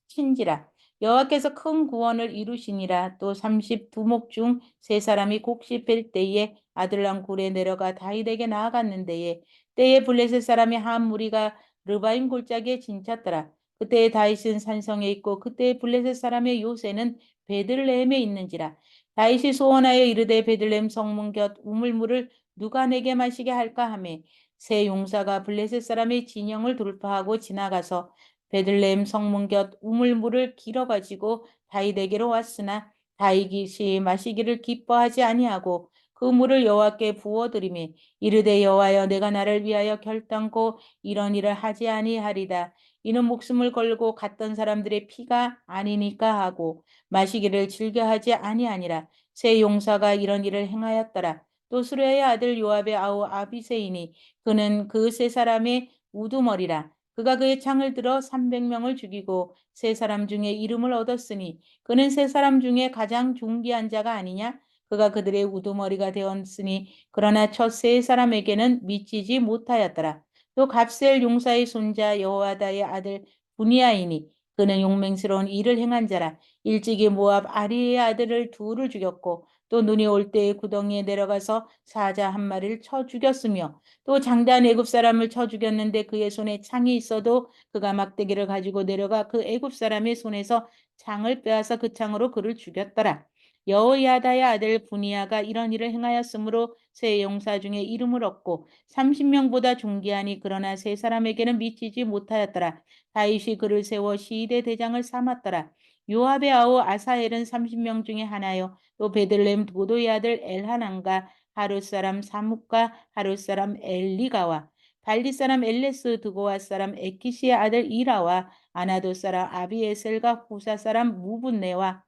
친지라. 여호와께서 큰 구원을 이루시니라. 또 32목 중 세 사람이 곡식 뺄 때에 아들람 굴에 내려가 다윗에게 나아갔는데에 때에 블레셋 사람이 한 무리가 르바임 골짜기에 진쳤더라. 그때에 다윗은 산성에 있고 그때에 블레셋 사람의 요새는 베들레헴에 있는지라. 다윗이 소원하여 이르되 베들레헴 성문 곁 우물물을 누가 내게 마시게 할까 하매 세 용사가 블레셋 사람의 진영을 돌파하고 지나가서 베들레헴 성문 곁 우물물을 길어 가지고 다윗에게로 왔으나 다윗이 마시기를 기뻐하지 아니하고 그 물을 여호와께 부어드리매 이르되 여호와여 내가 나를 위하여 결단코 이런 일을 하지 아니하리다. 이는 목숨을 걸고 갔던 사람들의 피가 아니니까 하고 마시기를 즐겨하지 아니하니라. 세 용사가 이런 일을 행하였더라. 또 수레의 아들 요압의 아우 아비세이니 그는 그 세 사람의 우두머리라. 그가 그의 창을 들어 300명을 죽이고 세 사람 중에 이름을 얻었으니 그는 세 사람 중에 가장 존귀한 자가 아니냐? 그가 그들의 우두머리가 되었으니 그러나 첫 세 사람에게는 미치지 못하였더라. 또 갑셀 용사의 손자 여호와다의 아들 분이아이니 그는 용맹스러운 일을 행한 자라. 일찍이 모압 아리의 아들을 둘을 죽였고 또 눈이 올 때에 구덩이에 내려가서 사자 한 마리를 쳐 죽였으며 또 장대한 애굽 사람을 쳐 죽였는데 그의 손에 창이 있어도 그가 막대기를 가지고 내려가 그 애굽 사람의 손에서 창을 빼앗아 그 창으로 그를 죽였더라. 여호야다의 아들 분이아가 이런 일을 행하였으므로 세 용사 중에 이름을 얻고 30명보다 존귀하니 그러나 세 사람에게는 미치지 못하였더라. 다윗이 그를 세워 시대 대장을 삼았더라. 요압의 아우 아사엘은 30명 중에 하나요. 또 베들레헴 도도의 아들 엘하난과 하룻 사람 사뭇과 하룻 사람 엘리가와 발리 사람 엘레스 드고와 사람 에키시의 아들 이라와 아나도 사람 아비에셀과 후사 사람 무분네와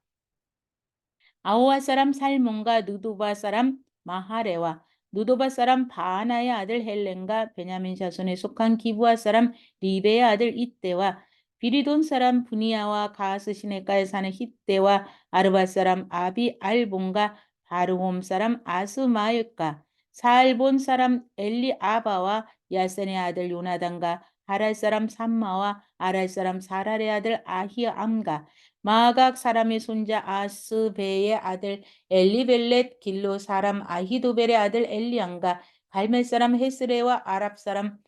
아호와 사람 살몬과 느도바 사람 마하레와 느도바 사람 바하나의 아들 헬렌과 베냐민 자손에 속한 기브아 사람 리베의 아들 이때와 비리돈 사람 분이야와 가스 시내가에 사는 hit대와 아르바 사람 아비 알본과 바르홈 사람 아스마일과 사알본 사람 엘리아바와 야센의 아들 요나단과 하랄 사람 삼마와 아랄 사람 사랄의 아들 아히암과 마각 사람의 손자 아스베의 아들 엘리벨렛 길로 사람 아히도벨의 아들 엘리안과 갈멜 사람 헤스레와 아랍 사람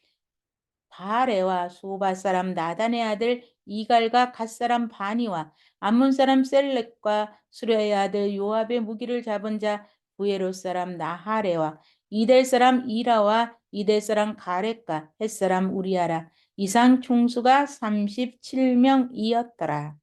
바레와 소바 사람 나단의 아들 이갈과 갓 사람 바니와 암몬 사람 셀렉과 수레의 아들 요압의 무기를 잡은 자 부에로 사람 나하레와 이델 사람 이라와 이델 사람 가렙과 헷 사람 우리아라. 이상 총수가 37명이었더라.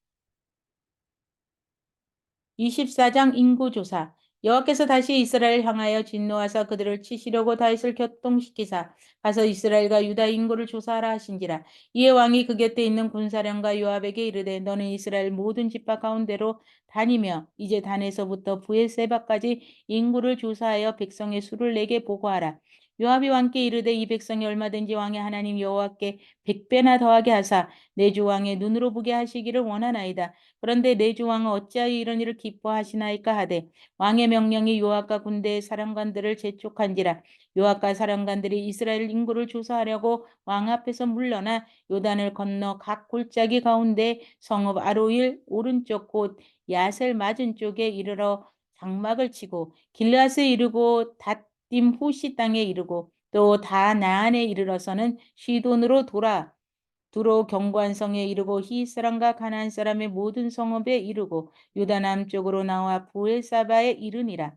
24장 인구조사. 여호와께서 다시 이스라엘 향하여 진노하사 그들을 치시려고 다윗을 교통시키사 가서 이스라엘과 유다 인구를 조사하라 하신지라. 이에 왕이 그 곁에 있는 군사령과 요압에게 이르되 너는 이스라엘 모든 지파 가운데로 다니며 이제 단에서부터 브엘세바까지 인구를 조사하여 백성의 수를 내게 보고하라. 요압이 왕께 이르되 이 백성이 얼마든지 왕의 하나님 여호와께 100배나 더하게 하사 내 주 왕의 눈으로 보게 하시기를 원하나이다. 그런데 내 주 왕은 어찌하여 이런 일을 기뻐하시나이까 하되 왕의 명령이 요압과 군대의 사령관들을 재촉한지라. 요압과 사령관들이 이스라엘 인구를 조사하려고 왕 앞에서 물러나 요단을 건너 각 골짜기 가운데 성읍 아로일 오른쪽 곧 야셀 맞은 쪽에 이르러 장막을 치고 길르앗에 이르고 닷딤 후시 땅에 이르고 또 다 나안에 이르러서는 시돈으로 돌아 두로 경관성에 이르고 히윗 사람과 가나안 사람의 모든 성읍에 이르고 유다 남쪽으로 나와 부엘사바에 이르니라.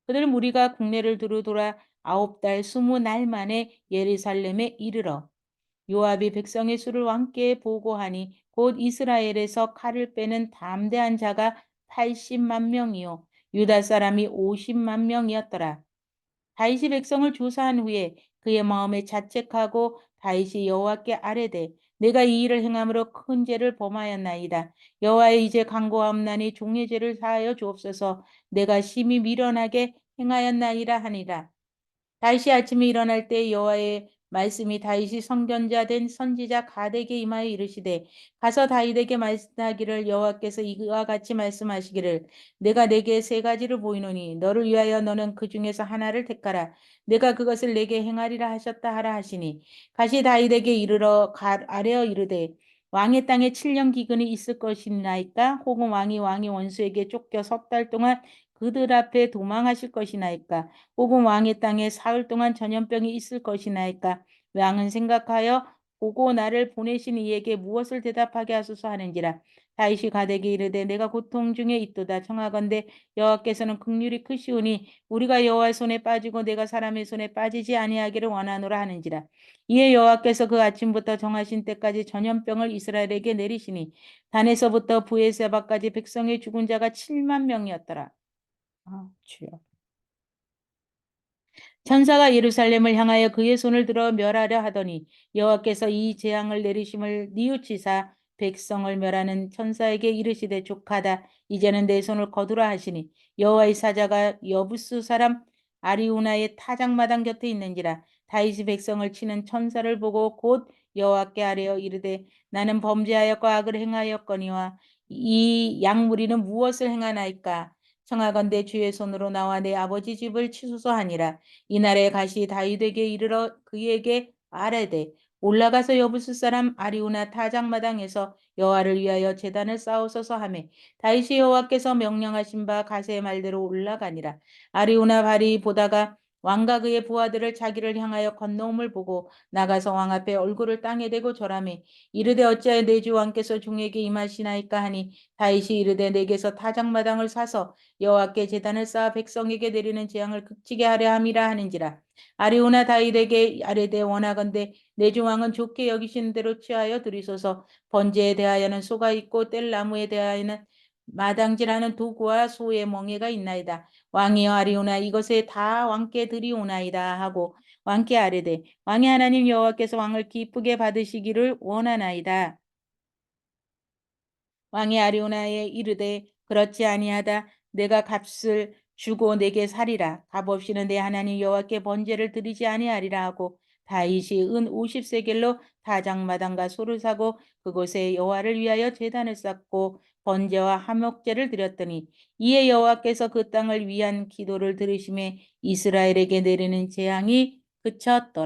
그들 무리가 국내를 두루 돌아 9달 20날 만에 예루살렘에 이르러 요압이 백성의 수를 왕께 보고하니 곧 이스라엘에서 칼을 빼는 담대한 자가 80만 명이요 유다 사람이 50만 명이었더라. 다윗이 백성을 조사한 후에 그의 마음에 자책하고 다윗이 여호와께 아뢰되 내가 이 일을 행함으로 큰 죄를 범하였나이다. 여호와의 이제 간구하옵나니 종의 죄를 사하여 주옵소서. 내가 심히 미련하게 행하였나이다 하니라. 다윗이 아침에 일어날 때 여호와의 말씀이 다윗이 선견자 된 선지자 가데에게 임하여 이르시되 가서 다윗에게 말씀하기를 여호와께서 이와 같이 말씀하시기를 내가 내게 세 가지를 보이노니 너를 위하여 너는 그 중에서 하나를 택하라 내가 그것을 내게 행하리라 하셨다 하라 하시니 가시 다윗에게 이르러 아뢰어 이르되 왕의 땅에 7년 기근이 있을 것이나이까 혹은 왕이 원수에게 쫓겨 석 달 동안 그들 앞에 도망하실 것이나이까 혹은 왕의 땅에 사흘 동안 전염병이 있을 것이나이까 왕은 생각하여 보고 나를 보내신 이에게 무엇을 대답하게 하소서 하는지라. 다윗이 가데게 이르되 내가 고통 중에 있도다 청하건대 여호와께서는 긍휼이 크시오니 우리가 여호와의 손에 빠지고 내가 사람의 손에 빠지지 아니하기를 원하노라 하는지라. 이에 여호와께서 그 아침부터 정하신 때까지 전염병을 이스라엘에게 내리시니 단에서부터 부에세바까지 백성의 죽은 자가 7만 명이었더라. 주여. 천사가 예루살렘을 향하여 그의 손을 들어 멸하려 하더니 여호와께서 이 재앙을 내리심을 뉘우치사 백성을 멸하는 천사에게 이르시되 족하다 이제는 내 손을 거두라 하시니 여호와의 사자가 여부스 사람 아리우나의 타작마당 곁에 있는지라 다윗이 백성을 치는 천사를 보고 곧 여호와께 아뢰어 이르되 나는 범죄하였고 악을 행하였거니와 이 양무리는 무엇을 행하나이까 청하건대 주의 손으로 나와 내 아버지 집을 치소서 하니라 이날에 가시 다윗에게 이르러 그에게 아뢰되 올라가서 여부스 사람 아리우나 타작마당에서 여호와를 위하여 제단을 쌓으소서 하매 다윗이 여호와께서 명령하신 바 가세의 말대로 올라가니라. 아리우나 발이 보다가 왕과 그의 부하들을 자기를 향하여 건너옴을 보고 나가서 왕 앞에 얼굴을 땅에 대고 절하매 이르되 어찌하여 내 주 왕께서 종에게 임하시나이까 하니 다윗이 이르되 내게서 타작마당을 사서 여호와께 제단을 쌓아 백성에게 내리는 재앙을 그치게 하려 함이라 하는지라. 아리오나 다윗에게 아뢰되 원하건대 내 주 왕은 좋게 여기시는 대로 취하여 드리소서. 번제에 대하여는 소가 있고 뗄나무에 대하여는 마당질하는 도구와 소의 멍에가 있나이다. 왕이여 아리오나 이것에 다 왕께 드리오나이다 하고 왕께 아뢰되 왕의 하나님 여호와께서 왕을 기쁘게 받으시기를 원하나이다. 왕이 아리오나에 이르되 그렇지 아니하다. 내가 값을 주고 내게 살이라. 값 없이는 내 하나님 여호와께 번제를 드리지 아니하리라 하고 다윗이 은 50세겔로 타작마당과 소를 사고 그곳에 여호와를 위하여 제단을 쌓고 번제와 화목제를 드렸더니 이에 여호와께서 그 땅을 위한 기도를 들으심에 이스라엘에게 내리는 재앙이 그쳤더라.